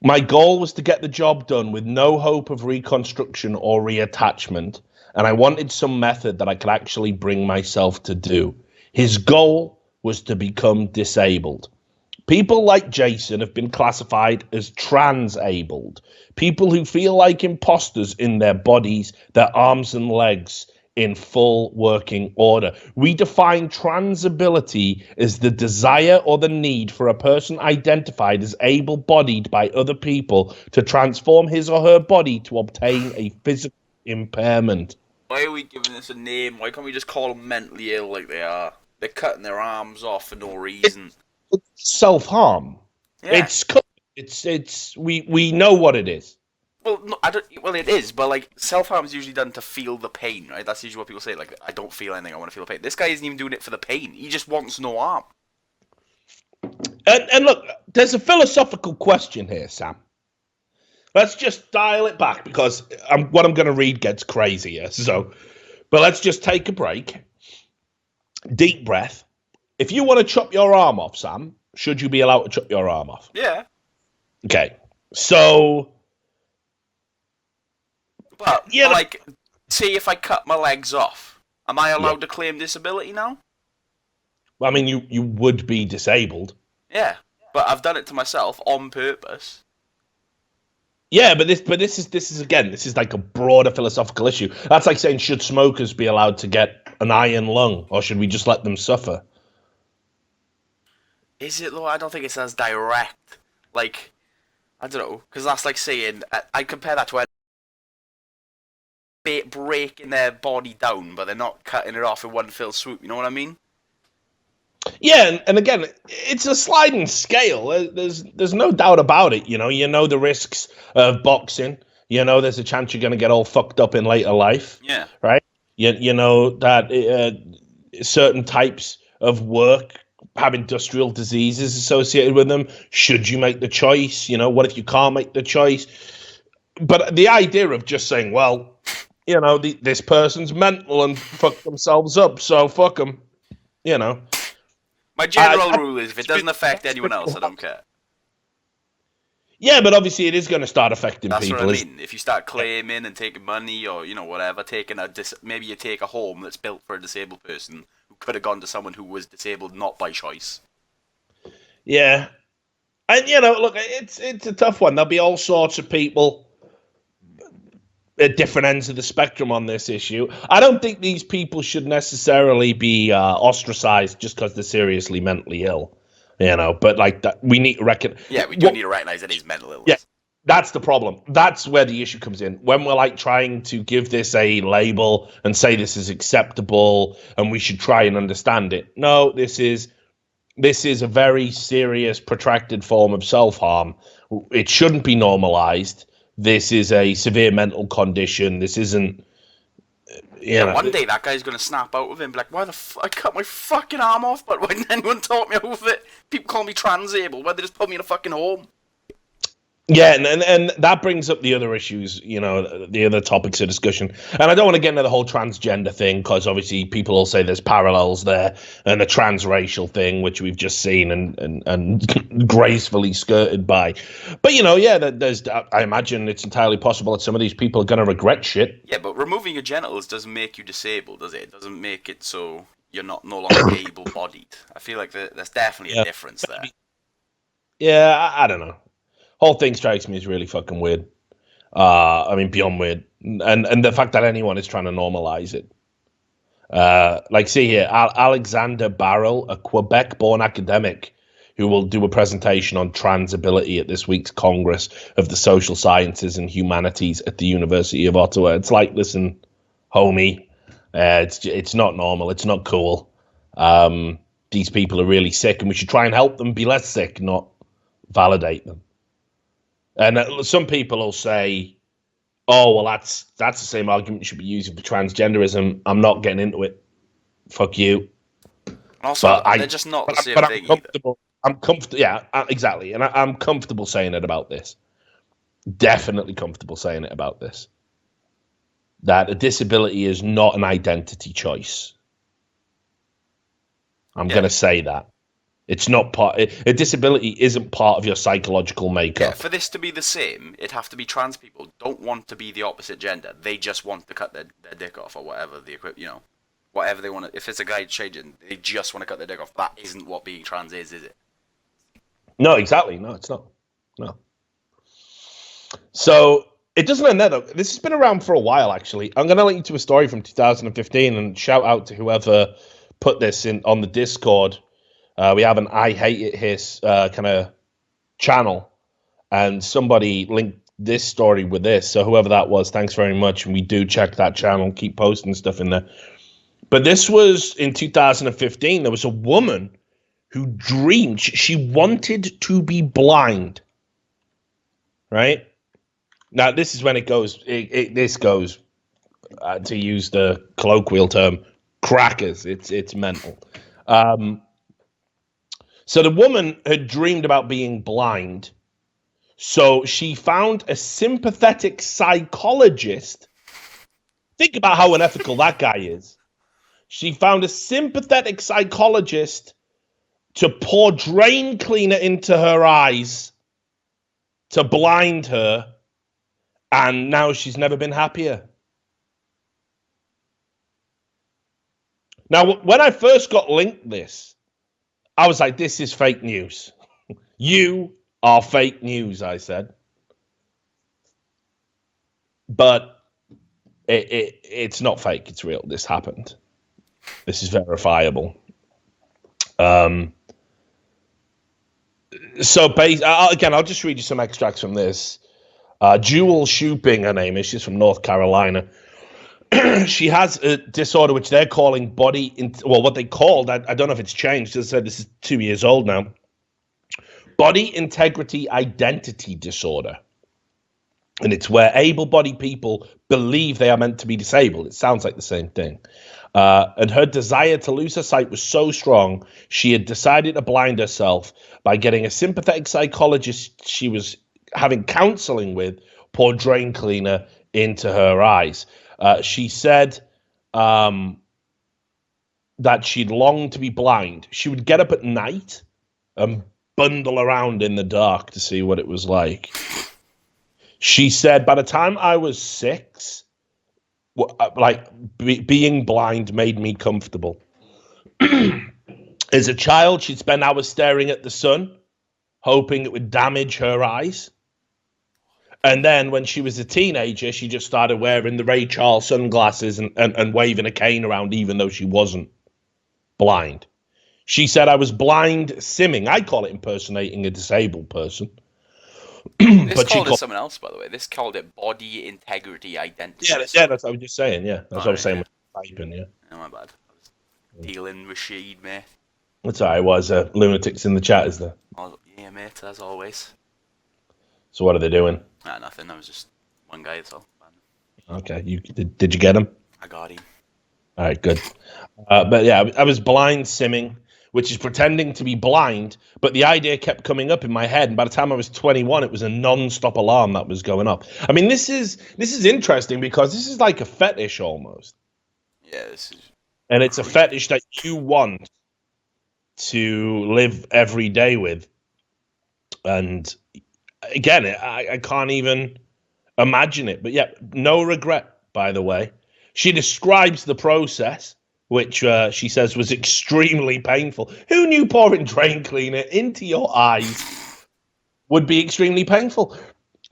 My goal was to get the job done with no hope of reconstruction or reattachment, and I wanted some method that I could actually bring myself to do. His goal was to become disabled. People like Jason have been classified as transabled, people who feel like imposters in their bodies, their arms and legs, in full working order. We define transability as the desire or the need for a person identified as able-bodied by other people to transform his or her body to obtain a physical impairment. Why are we giving this a name? Why can't we just call them mentally ill like they are? They're cutting their arms off for no reason. It's self-harm. Yeah. We know what it is. Well, no, Well, it is, but like self-harm is usually done to feel the pain, right? That's usually what people say. Like, I don't feel anything. I want to feel the pain. This guy isn't even doing it for the pain. He just wants no harm. And look, there's a philosophical question here, Sam. Let's just dial it back because what I'm going to read gets crazier. But let's just take a break. Deep breath. If you want to chop your arm off, Sam, should you be allowed to chop your arm off? Yeah. Okay. So. But, like, see if I cut my legs off, Am I allowed to claim disability now? Well, I mean, you would be disabled. Yeah, but I've done it to myself on purpose. Yeah, but this is like a broader philosophical issue. That's like saying, should smokers be allowed to get an iron lung, or should we just let them suffer? Is it though? I don't think it's as direct. Like, I don't know, because that's like saying I compare that to breaking their body down, but they're not cutting it off in one fell swoop. You know what I mean? Yeah, and again, it's a sliding scale. There's no doubt about it. You know the risks of boxing. You know, there's a chance you're going to get all fucked up in later life. Yeah. Right. You know that certain types of work have industrial diseases associated with them. Should you make the choice? You know, what if you can't make the choice? But the idea of just saying, well, you know, this person's mental and fuck themselves up, so fuck them. You know. My general rule is if it doesn't affect anyone else, I don't care. Yeah, but obviously it is going to start affecting people. That's what I mean. If you start claiming and taking money or, you know, whatever, maybe you take a home that's built for a disabled person who could have gone to someone who was disabled not by choice. Yeah. And, you know, look, it's a tough one. There'll be all sorts of people at different ends of the spectrum on this issue. I don't think these people should necessarily be ostracized just because they're seriously mentally ill, you know. But like that, we need to recognize. Yeah, we do need to recognize that he's mental illness. Yeah, that's the problem. That's where the issue comes in. When we're like trying to give this a label and say this is acceptable and we should try and understand it. No, this is a very serious, protracted form of self-harm. It shouldn't be normalized. This is a severe mental condition. This isn't, you know. One day that guy's going to snap out of him, be like, why the fuck, I cut my fucking arm off, but why didn't anyone talk me over it? People call me transabled, why they just put me in a fucking home? Yeah, and that brings up the other issues, you know, the other topics of discussion. And I don't want to get into the whole transgender thing, because obviously people will say there's parallels there, and the transracial thing, which we've just seen and gracefully skirted by. But, you know, yeah, I imagine it's entirely possible that some of these people are going to regret shit. Yeah, but removing your genitals doesn't make you disabled, does it? It doesn't make it so you're no longer able-bodied. I feel like there's definitely a difference there. Yeah, I don't know. Whole thing strikes me as really fucking weird. I mean, beyond weird. And the fact that anyone is trying to normalize it. Like, see here, Alexander Barrel, a Quebec-born academic who will do a presentation on transability at this week's Congress of the Social Sciences and Humanities at the University of Ottawa. It's like, listen, homie, it's not normal. It's not cool. These people are really sick, and we should try and help them be less sick, not validate them. And some people will say, oh, well, that's the same argument you should be using for transgenderism. I'm not getting into it. Fuck you. Also, they're just not the same thing either. I'm comfortable. Yeah, exactly. And I'm comfortable saying it about this. Definitely comfortable saying it about this. That a disability is not an identity choice. I'm going to say that. It's not a disability isn't part of your psychological makeup. Yeah, for this to be the same, it'd have to be trans people don't want to be the opposite gender. They just want to cut their dick off or whatever whatever they want to. If it's a guy changing, they just want to cut their dick off. That isn't what being trans is it? No, exactly. No, it's not. No. So it doesn't end there, though. This has been around for a while, actually. I'm going to link you to a story from 2015 and shout out to whoever put this in on the Discord. We have an I Hate It Hiss kind of channel, and somebody linked this story with this. So whoever that was, thanks very much. And we do check that channel, keep posting stuff in there. But this was in 2015. There was a woman who dreamed, she wanted to be blind. Right? Now, this is when it goes, this goes, to use the colloquial term, crackers. It's mental. So the woman had dreamed about being blind. So she found a sympathetic psychologist. Think about how unethical that guy is. She found a sympathetic psychologist to pour drain cleaner into her eyes to blind her. And now she's never been happier. Now, when I first got linked this, I was like, this is fake news. You are fake news, I said. But it's not fake. It's real. This happened. This is verifiable. So, again, I'll just read you some extracts from this. Jewel Shooping, her name is. She's from North Carolina. She has a disorder which they're calling what they called, I don't know if it's changed. As I said, this is 2 years old now. Body integrity identity disorder. And it's where able-bodied people believe they are meant to be disabled. It sounds like the same thing. And her desire to lose her sight was so strong, she had decided to blind herself by getting a sympathetic psychologist she was having counseling with pour drain cleaner into her eyes. She said that she'd longed to be blind. She would get up at night and bundle around in the dark to see what it was like. She said, by the time I was 6, being blind made me comfortable. As a child, she'd spend hours staring at the sun, hoping it would damage her eyes. And then when she was a teenager, she just started wearing the Ray Charles sunglasses and waving a cane around, even though she wasn't blind. She said, I was blind simming. I call it impersonating a disabled person. This called it something else, by the way. This called it body integrity identity. Yeah, that's what I was just saying, yeah. That's what I was saying with typing, yeah. Oh, my bad. I was dealing with shade, mate. That's all right. Was lunatics in the chat, is there? Oh, yeah, mate, as always. So what are they doing? Nothing. That was just one guy, that's all. Okay. Did you get him? I got him. All right, good. But yeah, I was blind simming, which is pretending to be blind, but the idea kept coming up in my head, and by the time I was 21, it was a non-stop alarm that was going up. I mean, this is interesting because this is like a fetish almost. Yeah, this is... And it's a fetish that you want to live every day with. And again, I can't even imagine it. But yeah, no regret, by the way. She describes the process, which she says was extremely painful. Who knew pouring drain cleaner into your eyes would be extremely painful?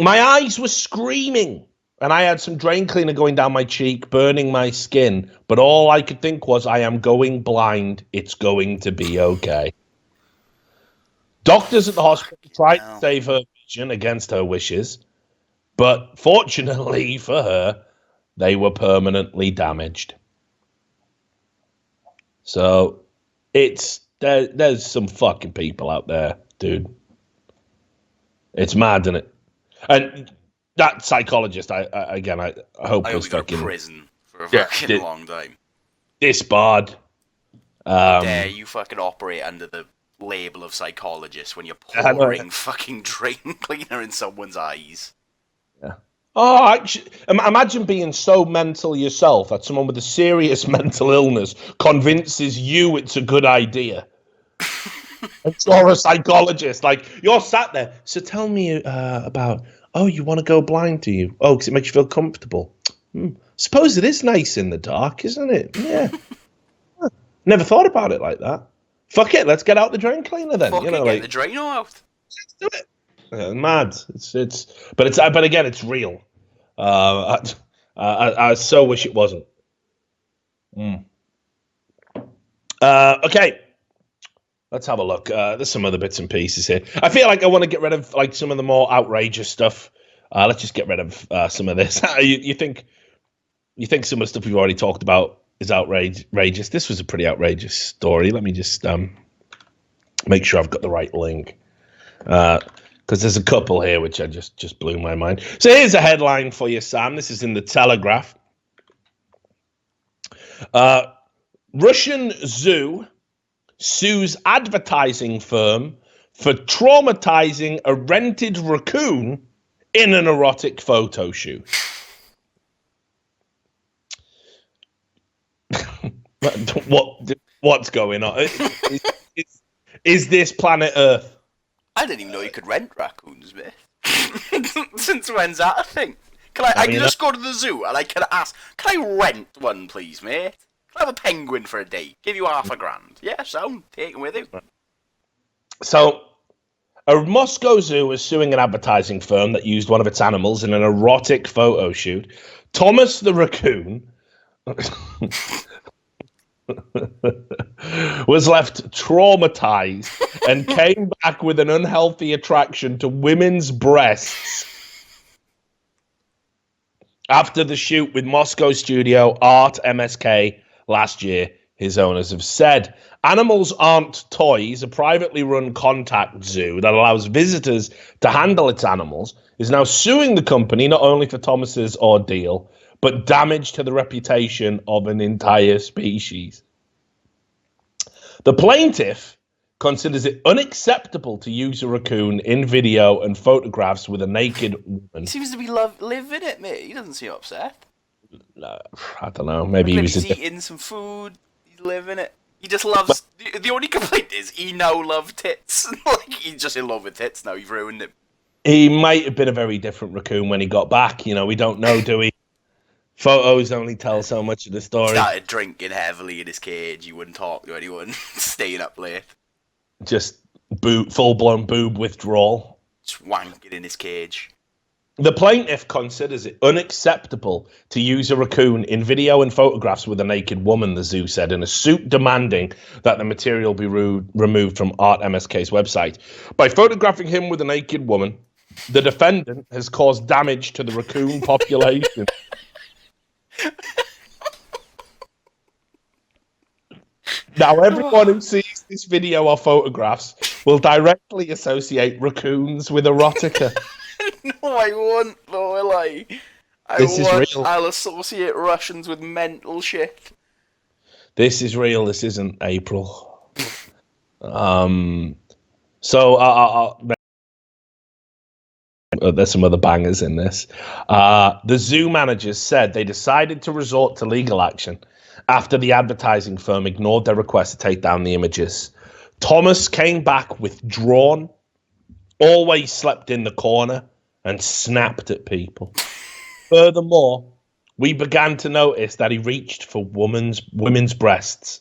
My eyes were screaming, and I had some drain cleaner going down my cheek, burning my skin. But all I could think was, I am going blind. It's going to be okay. Doctors at the hospital tried to save her vision against her wishes, but fortunately for her, they were permanently damaged. So there's some fucking people out there, dude. It's mad, isn't it? And that psychologist, I hope was fucking in prison for a fucking long time. Disbarred. Dare you fucking operate under the label of psychologist when you're pouring fucking drain cleaner in someone's eyes? Yeah. Oh, actually, imagine being so mental yourself that someone with a serious mental illness convinces you it's a good idea. And you're a psychologist. Like, you're sat there. So tell me about, you want to go blind, do you? Oh, because it makes you feel comfortable. Suppose it is nice in the dark, isn't it? Yeah. Never thought about it like that. Fuck it, let's get out the drain cleaner then. Fucking get the Drano out. Let's do it. Yeah, mad. But again, it's real. I so wish it wasn't. Okay, let's have a look. There's some other bits and pieces here. I feel like I want to get rid of like some of the more outrageous stuff. Let's just get rid of some of this. You think some of the stuff we've already talked about is outrageous? This was a pretty outrageous story. Let me just make sure I've got the right link. Because there's a couple here which I just blew my mind. So here's a headline for you, Sam. This is in the Telegraph. Russian zoo sues advertising firm for traumatizing a rented raccoon in an erotic photo shoot. What's going on? Is this planet Earth? I didn't even know you could rent raccoons, mate. Since when's that a thing? I can just go to the zoo and I can ask, can I rent one, please, mate? Have a penguin for a date. Give you $500. Yeah, so take him with you. So, a Moscow zoo is suing an advertising firm that used one of its animals in an erotic photo shoot. Thomas the raccoon was left traumatized and came back with an unhealthy attraction to women's breasts after the shoot with Moscow studio Art MSK last year, his owners have said. Animals Aren't Toys, a privately run contact zoo that allows visitors to handle its animals, is now suing the company not only for Thomas's ordeal, but damage to the reputation of an entire species. The plaintiff considers it unacceptable to use a raccoon in video and photographs with a naked woman. He seems to be living it, mate. He doesn't seem upset. No, I don't know. Maybe he was he's eating some food. He's living it. He just loves. The only complaint is he now loves tits. Like he's just in love with tits now. You've ruined him. He might have been a very different raccoon when he got back. You know, we don't know, do we? Photos only tell so much of the story. Started drinking heavily in his cage. He wouldn't talk to anyone. Staying up late. Just full-blown boob withdrawal. Just wanking in his cage. The plaintiff considers it unacceptable to use a raccoon in video and photographs with a naked woman, the zoo said, in a suit demanding that the material be removed from Art MSK's website. By photographing him with a naked woman, the defendant has caused damage to the raccoon population. Now, everyone who sees this video or photographs will directly associate raccoons with erotica. No, I won't, though, will I? This is real. I'll associate Russians with mental shit. This is real. This isn't April. There's some other bangers in this. The zoo managers said they decided to resort to legal action after the advertising firm ignored their request to take down the images. Thomas came back withdrawn, always slept in the corner, and snapped at people. Furthermore, we began to notice that he reached for women's breasts.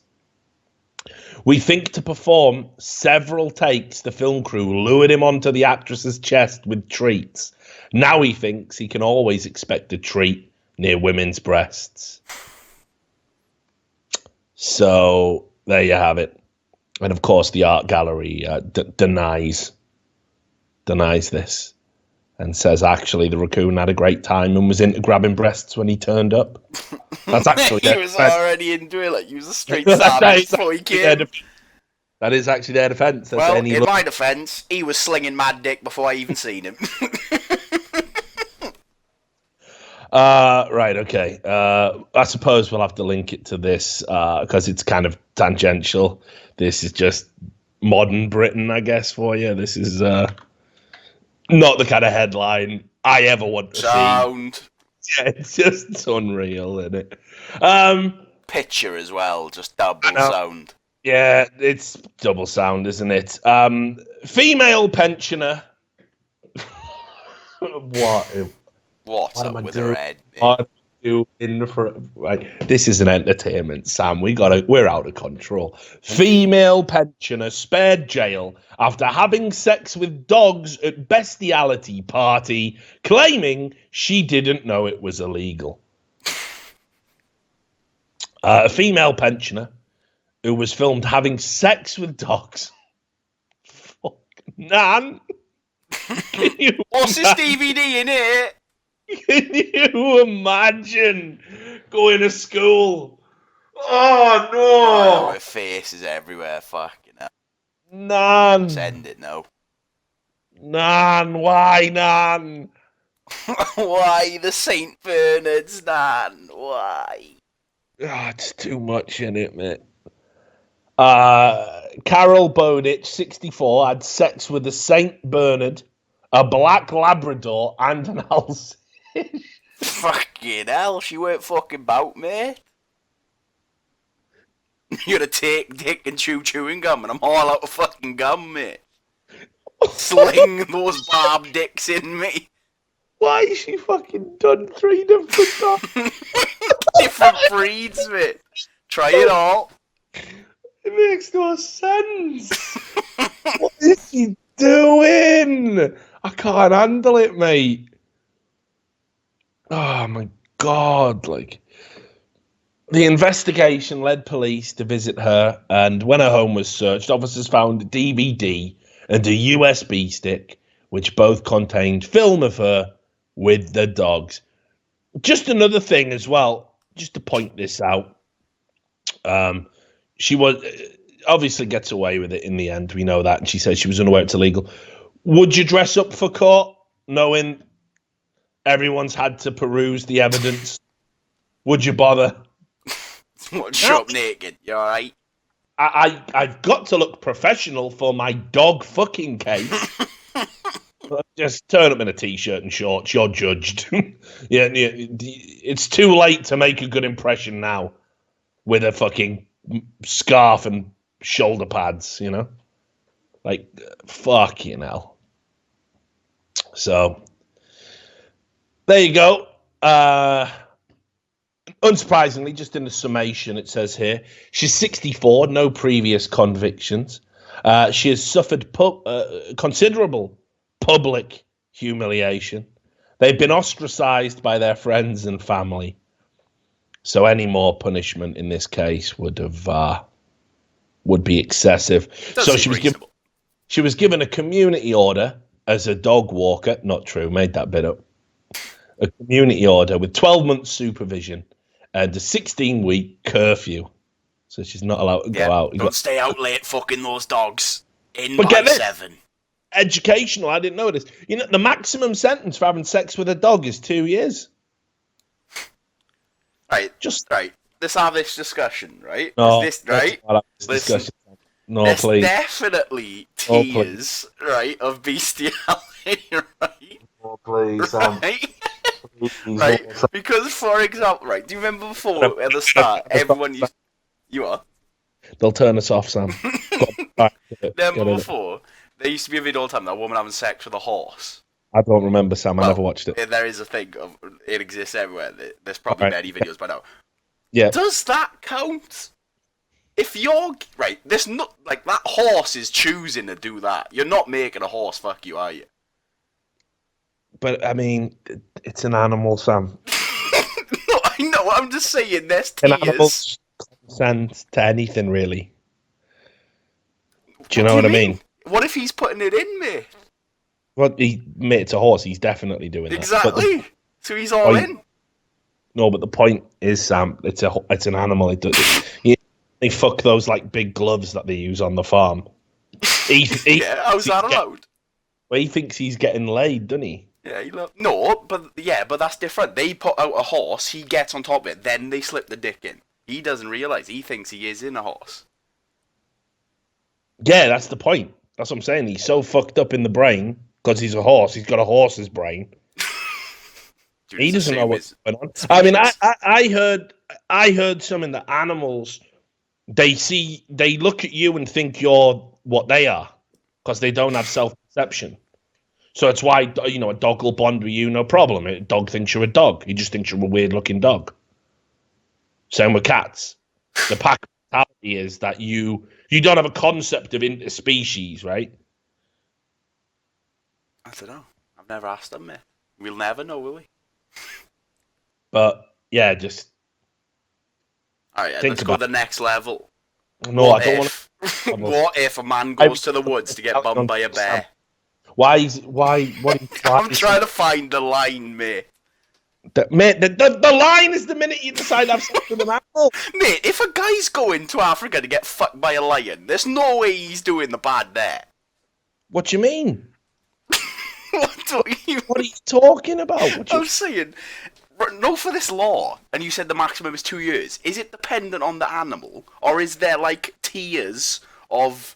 We think to perform several takes, the film crew lured him onto the actress's chest with treats. Now he thinks he can always expect a treat near women's breasts. So there you have it. And of course, the art gallery denies this and says actually the raccoon had a great time and was into grabbing breasts when he turned up. That's actually he was already into it, like he was a straight savage before he came. That is actually their defence. Well, in my defence, he was slinging mad dick before I even seen him. Right, okay. I suppose we'll have to link it to this because it's kind of tangential. This is just modern Britain, I guess, for you. This is not the kind of headline I ever want to see. Yeah, it's unreal, isn't it? Picture as well, just double sound. Yeah, it's double sound, isn't it? Female pensioner. What's up with her head? Right. This is an entertainment, Sam. We're out of control. Female pensioner spared jail after having sex with dogs at bestiality party, claiming she didn't know it was illegal. A female pensioner who was filmed having sex with dogs. Fuck, Nan. What's this DVD in here? Can you imagine going to school? Oh, no. Oh, her face is everywhere. Fucking hell. Nan. Send it now. Nan. Why, Nan? Why the St. Bernard's, Nan? Why? Oh, it's too much in it, mate. Carol Bowditch, 64, had sex with a St. Bernard, a black Labrador, and an Alsatian. Fucking hell, she weren't fucking bout, mate. You're gonna take dick and chew chewing gum, and I'm all out of fucking gum, mate. Sling those barb dicks in me. Why is she fucking done 3 different times? Different breeds, mate. Try it all. It makes no sense. What is he doing? I can't handle it, mate. Oh my God! Like, the investigation led police to visit her, and when her home was searched, officers found a DVD and a USB stick, which both contained film of her with the dogs. Just another thing as well, just to point this out. She was obviously gets away with it in the end. We know that, and she says she was unaware it's illegal. Would you dress up for court, knowing everyone's had to peruse the evidence? Would you bother? What, show up naked? You all right? I've got to look professional for my dog fucking case. Just turn up in a t-shirt and shorts. You're judged. Yeah, it's too late to make a good impression now with a fucking scarf and shoulder pads, you know? Like, fucking hell. So, there you go. Unsurprisingly, just in the summation, it says here, she's 64, no previous convictions. She has suffered considerable public humiliation. They've been ostracized by their friends and family. So any more punishment in this case would be excessive. So she was given a community order as a dog walker. Not true, made that bit up. A community order with 12 months supervision and a 16-week curfew. So she's not allowed to go out. Don't stay out late fucking those dogs. In by 7. Educational, I didn't know this. You know, the maximum sentence for having sex with a dog is 2 years. Right, let's have this discussion, right? No, Listen, no, there's please. definitely tiers, right, of bestiality, right? Oh, please, right? Because, for example, right, do you remember before, at the start, everyone used... You are? They'll turn us off, Sam. Remember before, there used to be a video all the time, that woman having sex with a horse. I don't remember, Sam. I never watched it. There is a thing of it exists everywhere. There's probably many videos by now. Yeah. Does that count? If you're right, there's not like that horse is choosing to do that. You're not making a horse fuck you, are you? But I mean, it's an animal, Sam. No, I know. I'm just saying, there's tiers. An animal's consent to anything, really. Do you know what I mean? What if he's putting it in, mate? Well, it's a horse. He's definitely doing that. Exactly. So he's all in. No, but the point is, Sam, it's an animal. They fuck those like big gloves that they use on the farm. How's that allowed? Well, he thinks he's getting laid, doesn't he? Yeah, but that's different. They put out a horse, he gets on top of it, then they slip the dick in. He doesn't realise. He thinks he is in a horse. Yeah, that's the point. That's what I'm saying. He's so fucked up in the brain because he's a horse. He's got a horse's brain. Dude, he doesn't know what's going on. I mean, I heard something that animals, they look at you and think you're what they are because they don't have self-perception. So it's why, you know, a dog will bond with you, no problem. A dog thinks you're a dog. He just thinks you're a weird-looking dog. Same with cats. The pack mentality is that you don't have a concept of interspecies, right? I don't know. I've never asked them, mate. We'll never know, will we? But, yeah, just... Alright, let's go to the next level. No, I don't want to... What if a man goes to the woods to get bummed by a bear? Why? I'm trying to find the line, mate. The line is the minute you decide to have sex with an animal. Mate, if a guy's going to Africa to get fucked by a lion, there's no way he's doing the bad there. What do you mean? What are you talking about? I'm saying, no, for this law, and you said the maximum is 2 years, is it dependent on the animal, or is there, like, tiers of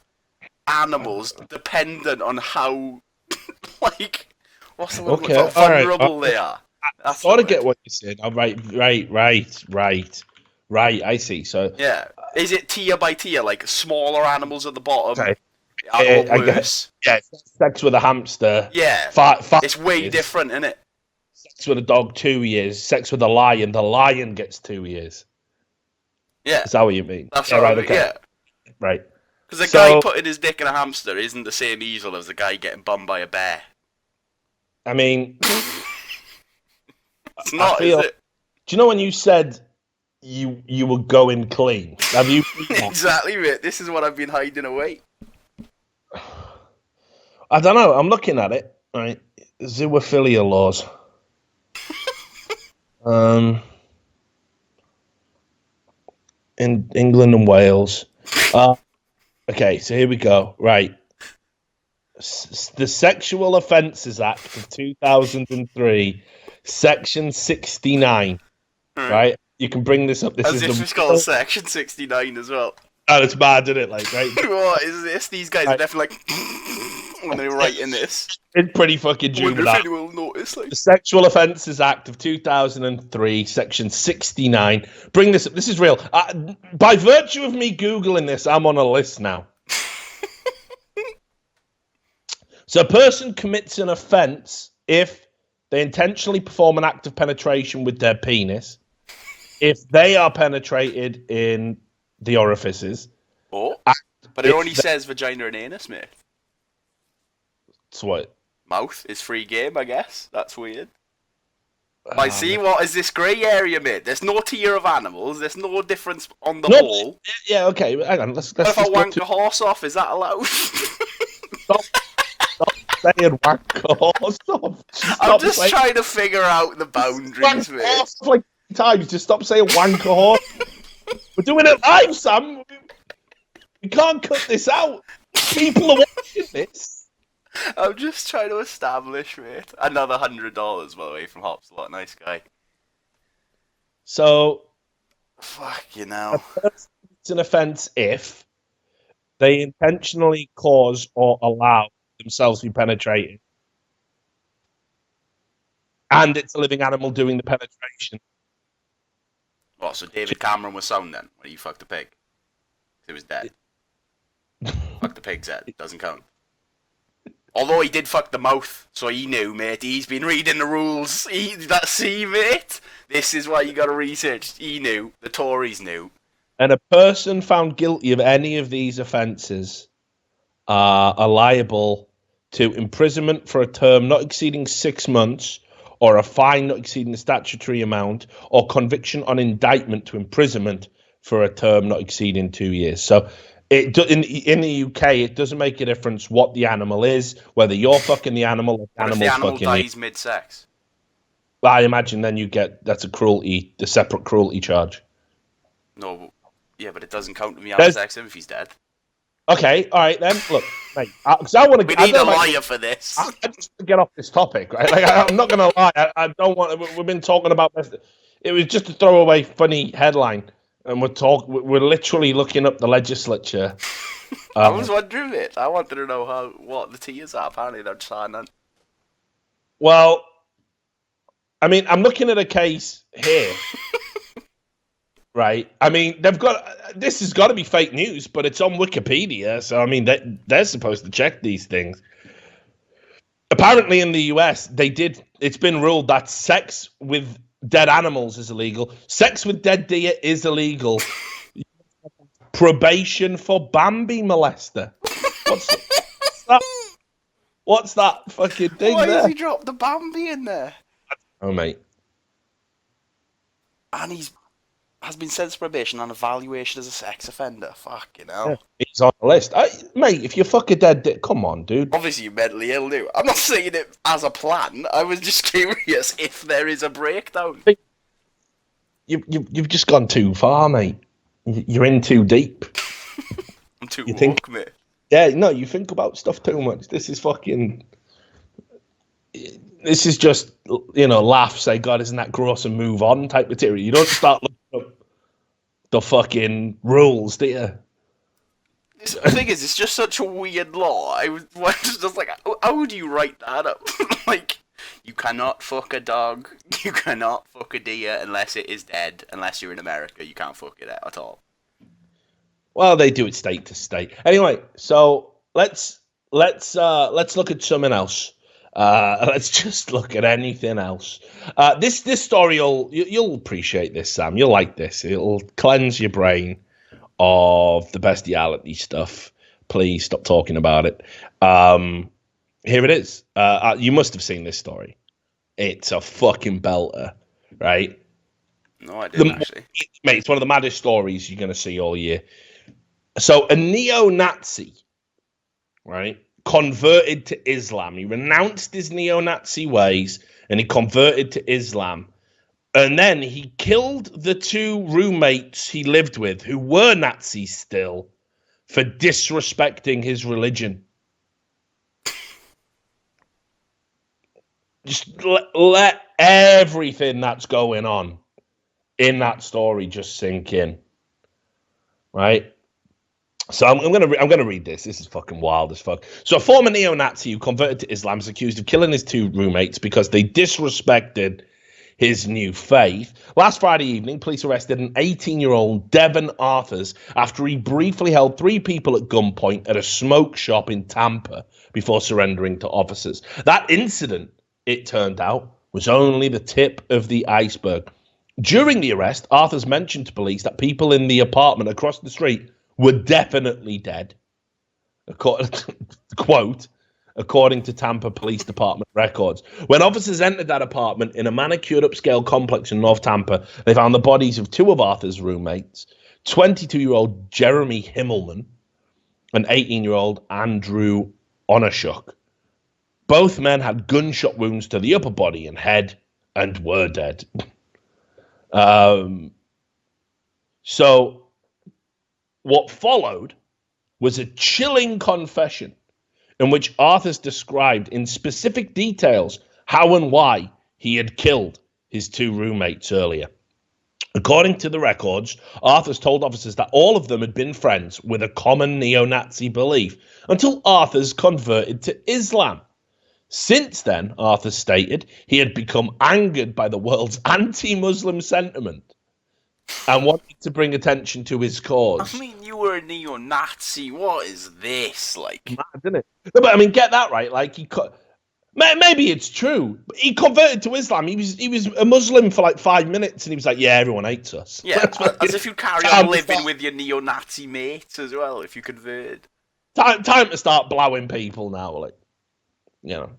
animals dependent on how, like, what's the word? How vulnerable they are? I sort of get what you're saying. Oh, right. I see. So yeah, is it tier by tier, like smaller animals at the bottom? Okay. Worse? Yeah, sex with a hamster. Yeah, it's way different, isn't it? Sex with a dog, 2 years. Sex with a lion, the lion gets 2 years. Yeah. Is that what you mean? That's right. Okay. Yeah. Right. Because the guy putting his dick in a hamster isn't the same easel as the guy getting bummed by a bear. I mean, it's not, is it? Do you know when you said you were going clean? Have you? Exactly, mate. This is what I've been hiding away. I don't know. I'm looking at it. Right, zoophilia laws. In England and Wales. Okay, so here we go. Right. The Sexual Offences Act of 2003, Section 69. Right? You can bring this up. This as if it's called Section 69 as well. Oh, it's mad, isn't it? Like, right? What is this? These guys are definitely like, when they're writing this. It's pretty fucking juvenile. Notice, like. The Sexual Offences Act of 2003, Section 69. Bring this up. This is real. By virtue of me Googling this, I'm on a list now. So a person commits an offence if they intentionally perform an act of penetration with their penis, if they are penetrated in the orifices. Oh, but it only says vagina and anus, mate. It's what? Mouth is free game, I guess. That's weird. I see. What is this grey area, mate? There's no tier of animals. There's no difference on the whole. Yeah, okay. Hang on. Let's if I wank a horse off, is that allowed? Stop saying wank a horse off. I'm just trying to figure out the boundaries, mate. Like times, just stop saying wank a horse. We're doing it live, Sam. We can't cut this out. People are watching this. I'm just trying to establish, mate. Another $100, by the way, from Hopslot. Nice guy. So, fuck you know. It's an offence if they intentionally cause or allow themselves to be penetrated, and it's a living animal doing the penetration. What? So David Cameron was sound then when he fucked the pig? He was dead. Fuck the pig's head. Doesn't count. Although he did fuck the mouth, so he knew, mate. He's been reading the rules. See, mate? This is why you gotta research. He knew. The Tories knew. And a person found guilty of any of these offences are liable to imprisonment for a term not exceeding 6 months, or a fine not exceeding the statutory amount, or conviction on indictment to imprisonment for a term not exceeding 2 years. So in the UK, it doesn't make a difference what the animal is, whether you're fucking the animal or the animal's fucking you. If the animal dies mid-sex? Well, I imagine then that's a separate cruelty charge. No, yeah, but it doesn't count to me having sex if he's dead. Okay, all right then. Look, mate, because I want to. We need a lawyer for this. I just to get off this topic, right? Like, I'm not gonna lie. I don't want. We've been talking about this. It was just a throwaway, funny headline, and we're literally looking up the legislature. I was wondering it. I wanted to know what the tiers are. Apparently, they're signing. Well, I mean, I'm looking at a case here. Right. I mean, this has got to be fake news, but it's on Wikipedia. So, I mean, they're supposed to check these things. Apparently in the US, it's been ruled that sex with dead animals is illegal. Sex with dead deer is illegal. Probation for Bambi molester. What's that fucking thing there? Why has he dropped the Bambi in there? Oh, mate. And has been sent to probation on evaluation as a sex offender. Fucking hell. Yeah, he's on the list. Mate, if you fuck a dead dick, come on, dude. Obviously, you're mentally ill, dude. I'm not saying it as a plan. I was just curious if there is a breakdown. You've just gone too far, mate. You're in too deep. I'm too woke, mate. Yeah, no, you think about stuff too much. This is just, laugh, say, God, isn't that gross, and move on type material. You don't start looking up the fucking rules, do you? The thing is, it's just such a weird law. I was just like, how would you write that up? Like, you cannot fuck a dog, you cannot fuck a deer unless it is dead. Unless you're in America, you can't fuck it at all. Well, they do it state to state. Anyway, so let's look at something else. Let's just look at anything else. This story, you'll appreciate this, Sam. You'll like this. It'll cleanse your brain of the bestiality stuff. Please stop talking about it. Here it is. You must have seen this story. It's a fucking belter, right? No, I didn't actually. Mate, it's one of the maddest stories you're going to see all year. So a neo-Nazi, right, converted to Islam. He renounced his neo-Nazi ways and he converted to Islam. And then he killed the 2 roommates he lived with, who were Nazis still, for disrespecting his religion. Just let everything that's going on in that story just sink in, right? So I'm gonna read this. This is fucking wild as fuck. So a former neo-Nazi who converted to Islam is accused of killing his 2 roommates because they disrespected his new faith. Last Friday evening, police arrested an 18-year-old Devon Arthurs after he briefly held 3 people at gunpoint at a smoke shop in Tampa before surrendering to officers. That incident, it turned out, was only the tip of the iceberg. During the arrest, Arthurs mentioned to police that people in the apartment across the street were definitely dead. Quote, according to Tampa Police Department records. When officers entered that apartment in a manicured upscale complex in North Tampa, they found the bodies of 2 of Arthur's roommates, 22-year-old Jeremy Himmelman and 18-year-old Andrew Onashuk. Both men had gunshot wounds to the upper body and head and were dead. So what followed was a chilling confession in which Arthurs described in specific details how and why he had killed his 2 roommates earlier. According to the records, Arthurs told officers that all of them had been friends with a common neo-Nazi belief until Arthurs converted to Islam. Since then, Arthur stated, he had become angered by the world's anti-Muslim sentiment and wanted to bring attention to his cause. I mean, you were a neo-Nazi. What is this? Like, mad, isn't it? No, but I mean, get that right. Like, maybe it's true, but he converted to Islam. He was a Muslim for like 5 minutes, and he was like, "Yeah, everyone hates us." Yeah, as if you carry on living with your neo-Nazi mates as well if you converted. Time to start blowing people now, like, you know.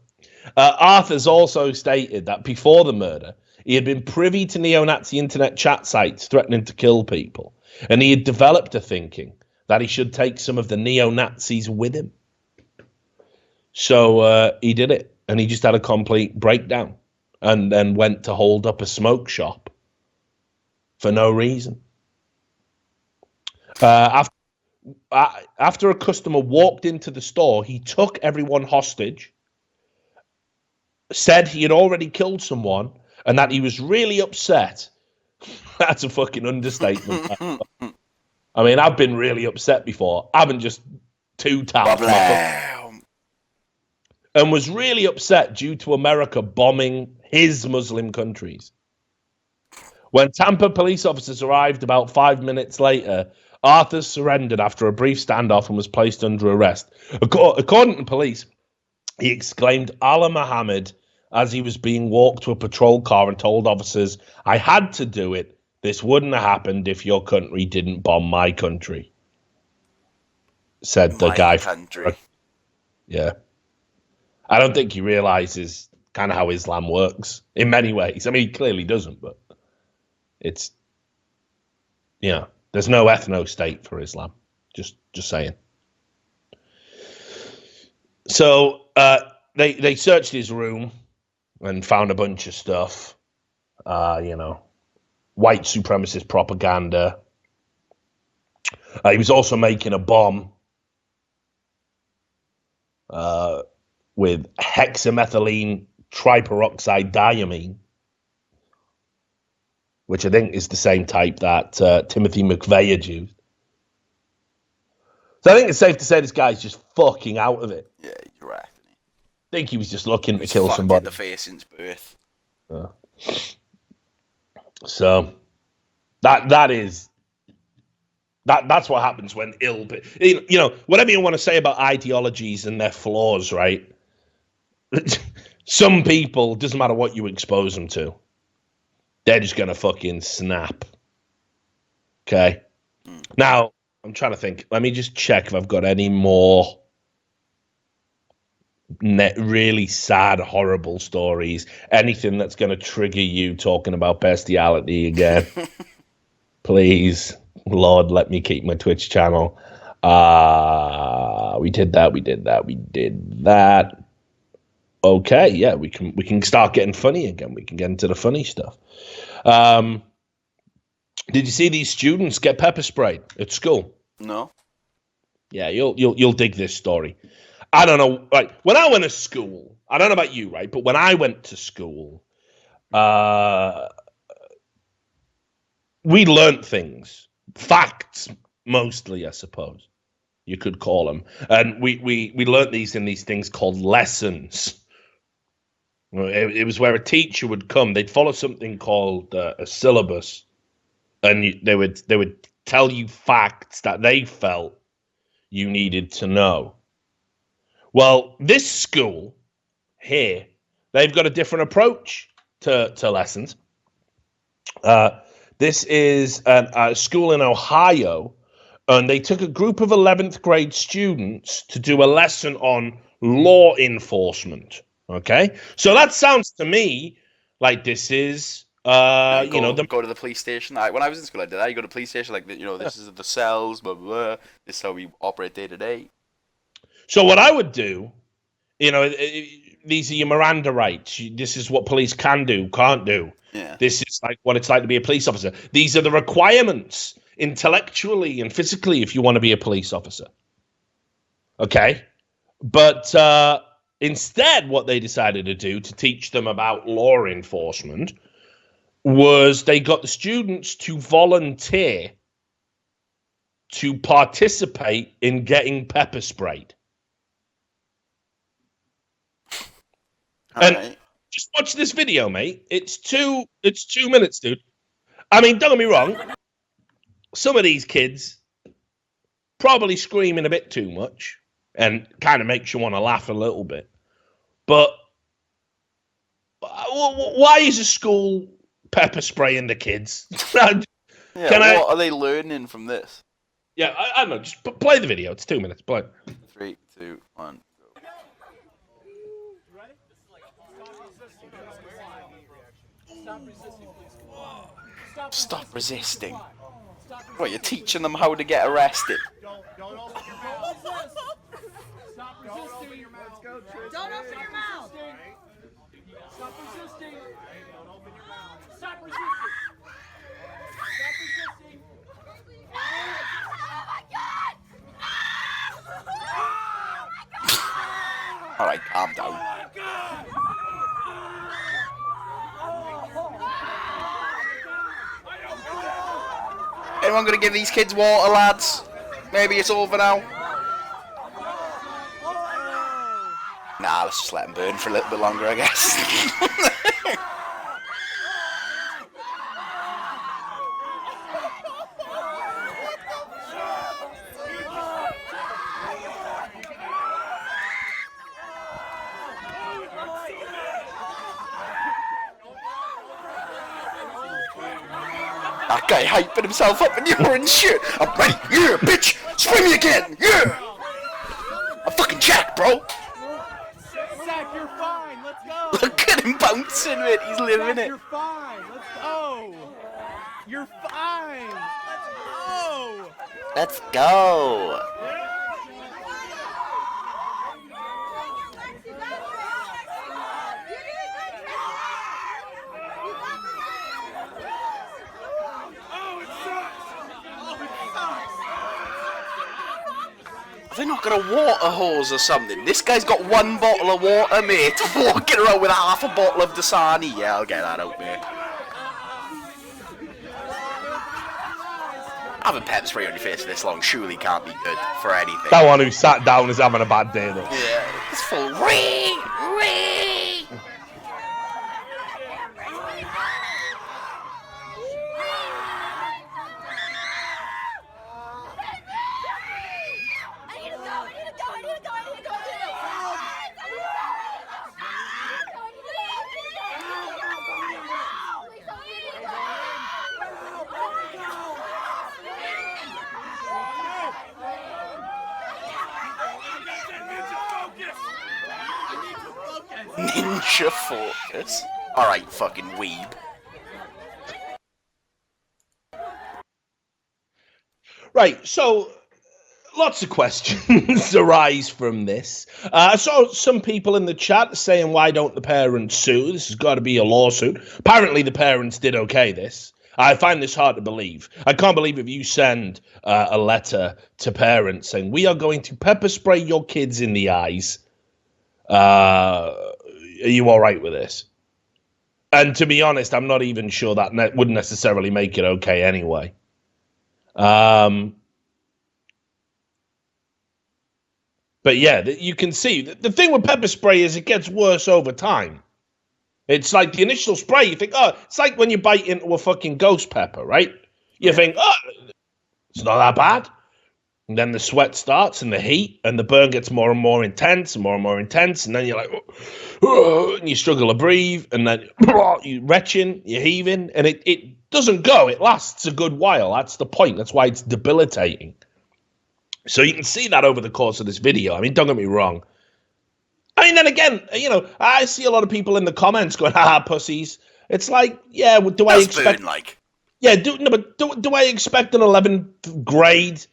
Arthur's also stated that before the murder, he had been privy to neo-Nazi internet chat sites threatening to kill people, and he had developed a thinking that he should take some of the neo-Nazis with him. So he did it, and he just had a complete breakdown and then went to hold up a smoke shop for no reason. After a customer walked into the store, he took everyone hostage, said he had already killed someone, and that he was really upset. That's a fucking understatement. I mean, I've been really upset before. I haven't just 2 tapped. And was really upset due to America bombing his Muslim countries. When Tampa police officers arrived about 5 minutes later, Arthur surrendered after a brief standoff and was placed under arrest. According to police, he exclaimed, "Allah Muhammad," as he was being walked to a patrol car and told officers, "I had to do it. This wouldn't have happened if your country didn't bomb my country," said the guy. Country. Yeah. I don't think he realizes kind of how Islam works in many ways. I mean, he clearly doesn't, but it's, you know, there's no ethno state for Islam. Just saying. So they searched his room and found a bunch of stuff, you know, white supremacist propaganda. He was also making a bomb with hexamethylene triperoxide diamine, which I think is the same type that Timothy McVeigh had used. So I think it's safe to say this guy's just fucking out of it. Yeah, you're right. I think he was just looking to kill somebody. The face since birth. So that's what happens when you know, whatever you want to say about ideologies and their flaws, right? Some people, doesn't matter what you expose them to, they're just going to fucking snap. Okay? Now, I'm trying to think. Let me just check if I've got any more really sad, horrible stories. Anything that's going to trigger you talking about bestiality again. Please, Lord, let me keep my Twitch channel. We did that. Okay, yeah, we can start getting funny again. We can get into the funny stuff. Did you see these students get pepper sprayed at school? No. Yeah, you'll dig this story. I don't know. Like when I went to school, I don't know about you, right? But when I went to school, we learned things, facts mostly, I suppose you could call them, and we learned these in these things called lessons. It was where a teacher would come. They'd follow something called a syllabus, and they would tell you facts that they felt you needed to know. Well, this school here, they've got a different approach to lessons. This is a school in Ohio, and they took a group of 11th grade students to do a lesson on law enforcement. Okay, so that sounds to me like this is, go to the police station. When I was in school, I did that. You go to the police station, this is the cells, blah, blah, blah. This is how we operate day to day. So what I would do, these are your Miranda rights. This is what police can do, can't do. Yeah. This is like what it's like to be a police officer. These are the requirements intellectually and physically if you want to be a police officer. Okay? But instead, what they decided to do to teach them about law enforcement was they got the students to volunteer to participate in getting pepper sprayed. And just watch this video, mate. It's 2 minutes, dude. I mean, don't get me wrong. Some of these kids probably screaming a bit too much and kind of makes you want to laugh a little bit. But why is a school pepper spraying the kids? What are they learning from this? Yeah, I don't know. Just play the video. It's 2 minutes. Play. 3, 2, 1. Stop resisting. What, you're teaching them how to get arrested? Don't open your mouth. Don't open your mouth. Stop resisting. Don't open your mouth. Stop resisting. Stop resisting. Oh my God! All right, calm down. Anyone gonna give these kids water, lads? Maybe it's over now. Nah, let's just let them burn for a little bit longer, I guess. That guy hyping himself up and you're in shit. I'm ready. Yeah, bitch. Spray me again. Yeah. I'm fucking jacked, bro. Zach, you're fine. Let's go. Look at him bouncing, man. He's living it. You're fine. Let's go. You're fine. Let's go. Let's go. They're not got a water hose or something. This guy's got one bottle of water, mate. Walking around with half a bottle of Dasani. Yeah, I'll get that out, mate. Having pepper spray on your face this long surely can't be good for anything. That one who sat down is having a bad day, though. Yeah, it's full. Ninja focus. Alright, fucking weeb. Right, so lots of questions arise from this. I saw some people in the chat saying, why don't the parents sue? This has got to be a lawsuit. Apparently the parents did okay this. I find this hard to believe. I can't believe if you send a letter to parents saying, we are going to pepper spray your kids in the eyes. Are you all right with this? And to be honest, I'm not even sure that wouldn't necessarily make it okay anyway. But yeah, you can see the thing with pepper spray is it gets worse over time. It's like the initial spray, you think, oh, it's like when you bite into a fucking ghost pepper, right? You think, oh, it's not that bad. And then the sweat starts and the heat and the burn gets more and more intense and more intense. And then you're like, oh, and you struggle to breathe. And then you're retching, you're heaving. And it doesn't go. It lasts a good while. That's the point. That's why it's debilitating. So you can see that over the course of this video. I mean, don't get me wrong. I mean, then again, you know, I see a lot of people in the comments going, haha, pussies. It's like, yeah, do I expect... Yeah, do I expect an 11th grade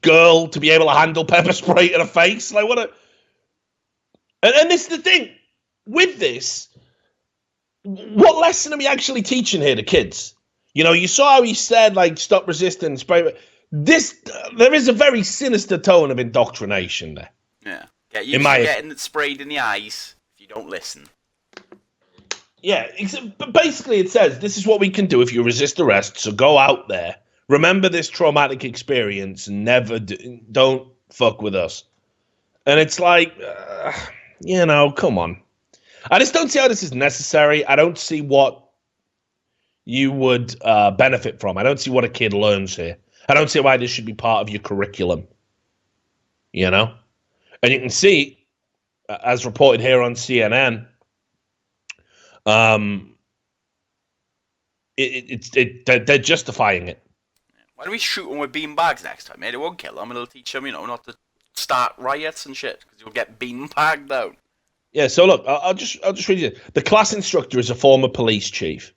girl to be able to handle pepper spray in a face? Like, what a... And this is the thing. With this, what lesson are we actually teaching here to kids? You know, you saw how he said, like, stop resisting, spray... there is a very sinister tone of indoctrination there. Yeah. Get you getting it sprayed in the eyes if you don't listen. Yeah, but basically it says, this is what we can do if you resist arrest, so go out there, remember this traumatic experience, and don't fuck with us. And it's like, you know, come on. I just don't see how this is necessary. I don't see what you would benefit from. I don't see what a kid learns here. I don't see why this should be part of your curriculum. You know? And you can see, as reported here on CNN, they're justifying it. Why don't we shoot them with bean bags next time? It won't kill them. It'll teach them, you know, not to start riots and shit, because you'll get bean bagged out. Yeah. So look, I'll just read you. The class instructor is a former police chief.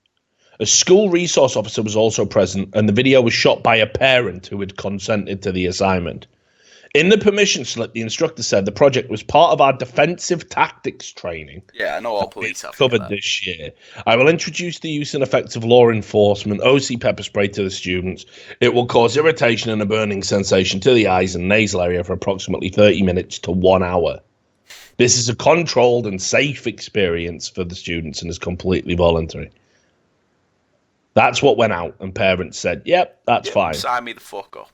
A school resource officer was also present, and the video was shot by a parent who had consented to the assignment. In the permission slip, the instructor said the project was part of our defensive tactics training. Yeah, I know all police have covered this year. I will introduce the use and effects of law enforcement, OC pepper spray to the students. It will cause irritation and a burning sensation to the eyes and nasal area for approximately 30 minutes to 1 hour. This is a controlled and safe experience for the students and is completely voluntary. That's what went out, and parents said, yep, that's fine. Sign me the fuck up.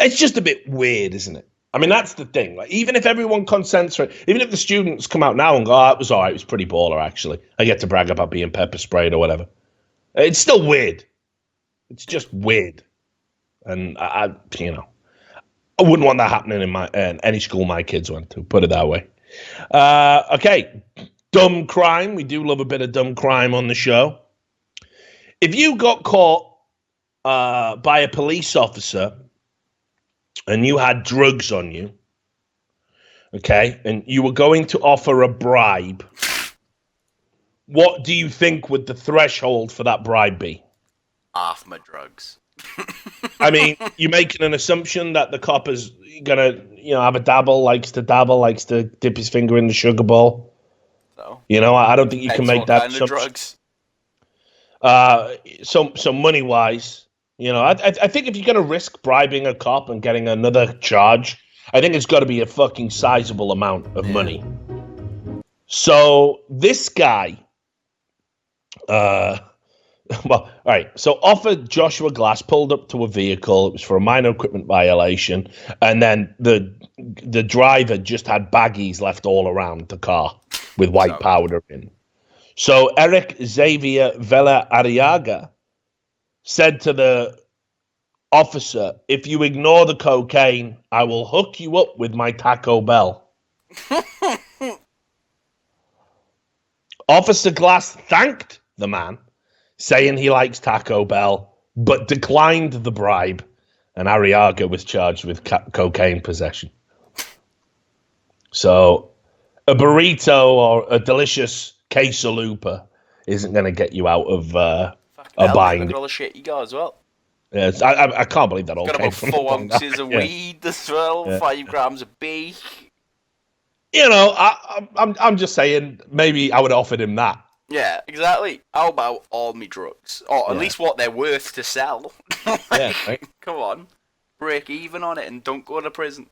It's just a bit weird, isn't it? I mean, that's the thing. Like, even if everyone consents for it, even if the students come out now and go, oh, it was all right, it was pretty baller, actually. I get to brag about being pepper sprayed or whatever. It's still weird. It's just weird. And, I you know, I wouldn't want that happening in any school my kids went to, put it that way. Okay, dumb crime. We do love a bit of dumb crime on the show. If you got caught by a police officer and you had drugs on you, okay, and you were going to offer a bribe, what do you think would the threshold for that bribe be? Half my drugs. I mean, you're making an assumption that the cop is gonna, you know, have a dabble, likes to dip his finger in the sugar bowl. So, you know, I don't think you can make that assumption. Drugs. So money wise, you know, I think if you're going to risk bribing a cop and getting another charge, I think it's got to be a fucking sizable amount of money. So this guy, well, all right. So offered Joshua Glass pulled up to a vehicle. It was for a minor equipment violation. And then the driver just had baggies left all around the car with white powder in. So Eric Xavier Vela Arriaga said to the officer, if you ignore the cocaine, I will hook you up with my Taco Bell. Officer Glass thanked the man, saying he likes Taco Bell, but declined the bribe, and Arriaga was charged with cocaine possession. So a burrito or a delicious quesalupa isn't going to get you out of a bind. Look at all the shit you got as well. Yeah, I can't believe that all got came about from 4 ounces of weed as well, 5 grams of beef. You know, I'm just saying, maybe I would have offered him that. Yeah, exactly. How about all me drugs? Or at least what they're worth to sell. Yeah, right. Come on. Break even on it and don't go to prison.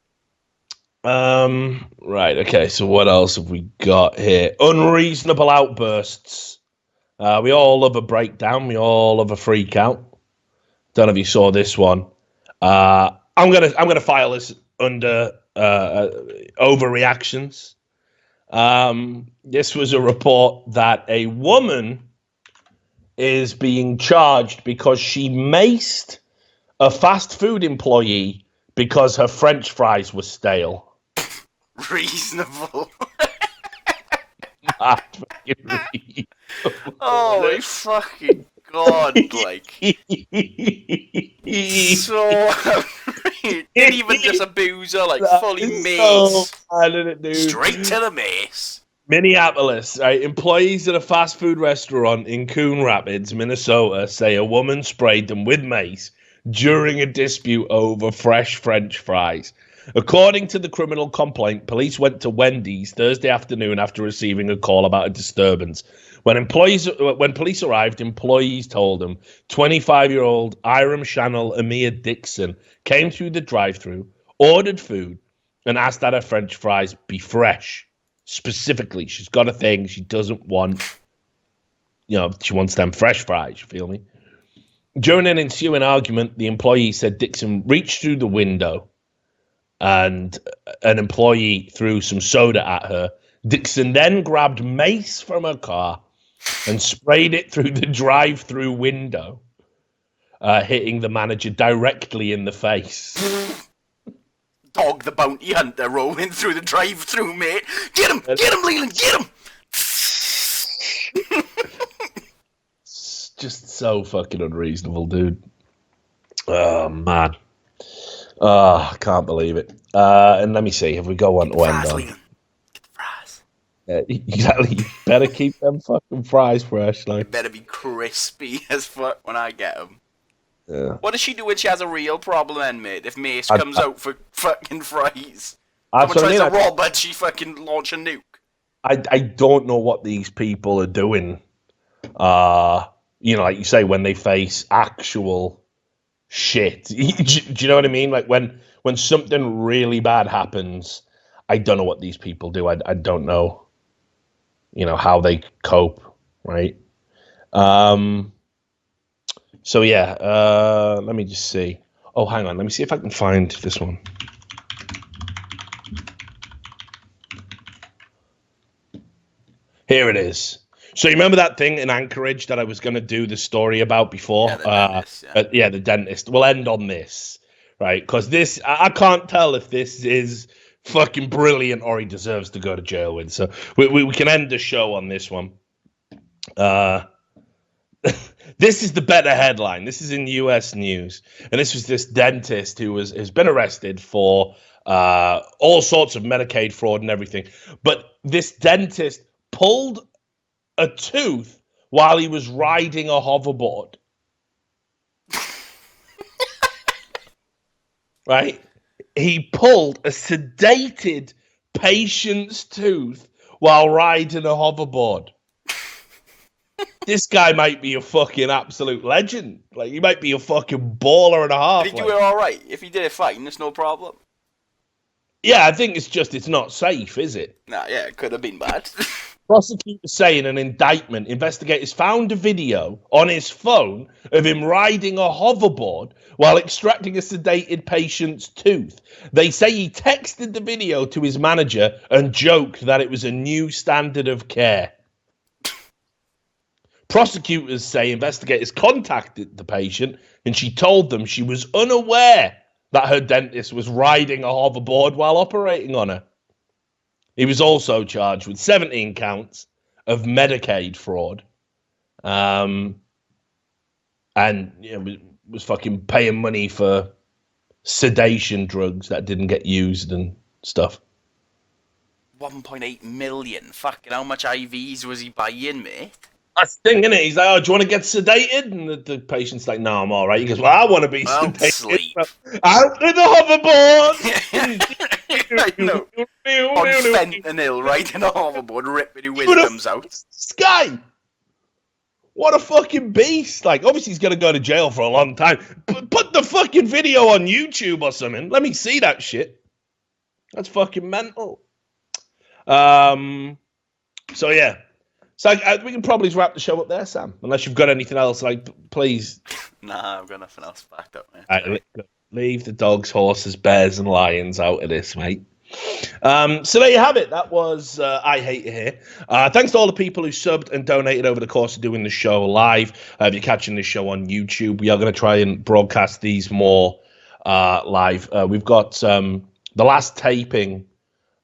Right, okay, so what else have we got here? Unreasonable outbursts. We all love a breakdown. We all love a freak out. Don't know if you saw this one. I'm gonna file this under overreactions. This was a report that a woman is being charged because she maced a fast food employee because her French fries were stale. Reasonable. Reasonable. Oh my fucking god, like. So didn't even just abuse her, like fully mace. Straight to the mace. Minneapolis, right? Employees at a fast food restaurant in Coon Rapids, Minnesota, say a woman sprayed them with mace during a dispute over fresh French fries. According to the criminal complaint, police went to Wendy's Thursday afternoon after receiving a call about a disturbance. When police arrived, employees told them 25-year-old Iram Chanel Amir Dixon came through the drive-thru, ordered food, and asked that her French fries be fresh. Specifically, she's got a thing she doesn't want. You know, she wants them fresh fries, you feel me? During an ensuing argument, the employee said Dixon reached through the window and an employee threw some soda at her. Dixon then grabbed mace from her car and sprayed it through the drive-through window, hitting the manager directly in the face. Dog the bounty hunter rolling through the drive-through, mate. Get him, Leland, get him. It's just so fucking unreasonable, dude. Oh man. Oh, I can't believe it. And let me see. Have we got one to end on? Get the fries. Exactly. You better keep them fucking fries fresh. Like. They better be crispy as fuck when I get them. Yeah. What does she do when she has a real problem, then, mate? If Mace comes out for fucking fries, someone tries to rob her, she fucking launch a nuke. I don't know what these people are doing. You know, like you say, when they face actual shit. Do you know what I mean? Like when something really bad happens, I don't know what these people do. I don't know, you know, how they cope, right? So yeah, let me just see. Oh, hang on. Let me see if I can find this one. Here it is. So you remember that thing in Anchorage that I was going to do the story about before? Yeah, the dentist. We'll end on this, right? Because this, I can't tell if this is fucking brilliant or he deserves to go to jail with. So we can end the show on this one. This is the better headline. This is in U.S. News. And this was this dentist who has been arrested for all sorts of Medicaid fraud and everything. But this dentist pulled a tooth while he was riding a hoverboard. Right? He pulled a sedated patient's tooth while riding a hoverboard. This guy might be a fucking absolute legend. Like, he might be a fucking baller and a half. Did he do it all right? If he did it fine, there's no problem. Yeah, I think it's not safe, is it? Nah, yeah, it could have been bad. Prosecutors say in an indictment, investigators found a video on his phone of him riding a hoverboard while extracting a sedated patient's tooth. They say he texted the video to his manager and joked that it was a new standard of care. Prosecutors say investigators contacted the patient and she told them she was unaware that her dentist was riding a hoverboard while operating on her. He was also charged with 17 counts of Medicaid fraud. And was fucking paying money for sedation drugs that didn't get used and stuff. 1.8 million. Fucking how much IVs was he buying, mate? That's the thing, isn't it? He's like, oh, do you want to get sedated? And the patient's like, no, I'm all right. He goes, well, I want to be sedated. Sleep. Out with the hoverboard. I know. On fentanyl, right in a hoverboard, ripping your wisdoms out. This guy. What a fucking beast. Like, obviously he's going to go to jail for a long time. Put the fucking video on YouTube or something. Let me see that shit. That's fucking mental. So, yeah. So we can probably wrap the show up there, Sam. Unless you've got anything else, like, please. Nah, I've got nothing else backed up, man. Right, leave the dogs, horses, bears, and lions out of this, mate. So there you have it. That was I Hate It Here. Thanks to all the people who subbed and donated over the course of doing the show live. If you're catching this show on YouTube, we are going to try and broadcast these more live. We've got the last taping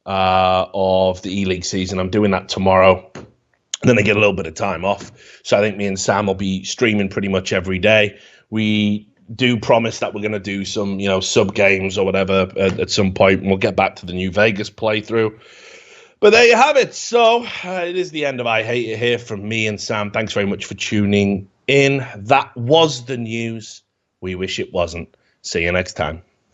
of the E-League season. I'm doing that tomorrow. And then I get a little bit of time off. So I think me and Sam will be streaming pretty much every day. We do promise that we're going to do some, sub games or whatever at some point, and we'll get back to the New Vegas playthrough. But there you have it. So it is the end of I Hate It Here from me and Sam. Thanks very much for tuning in. That was the news. We wish it wasn't. See you next time.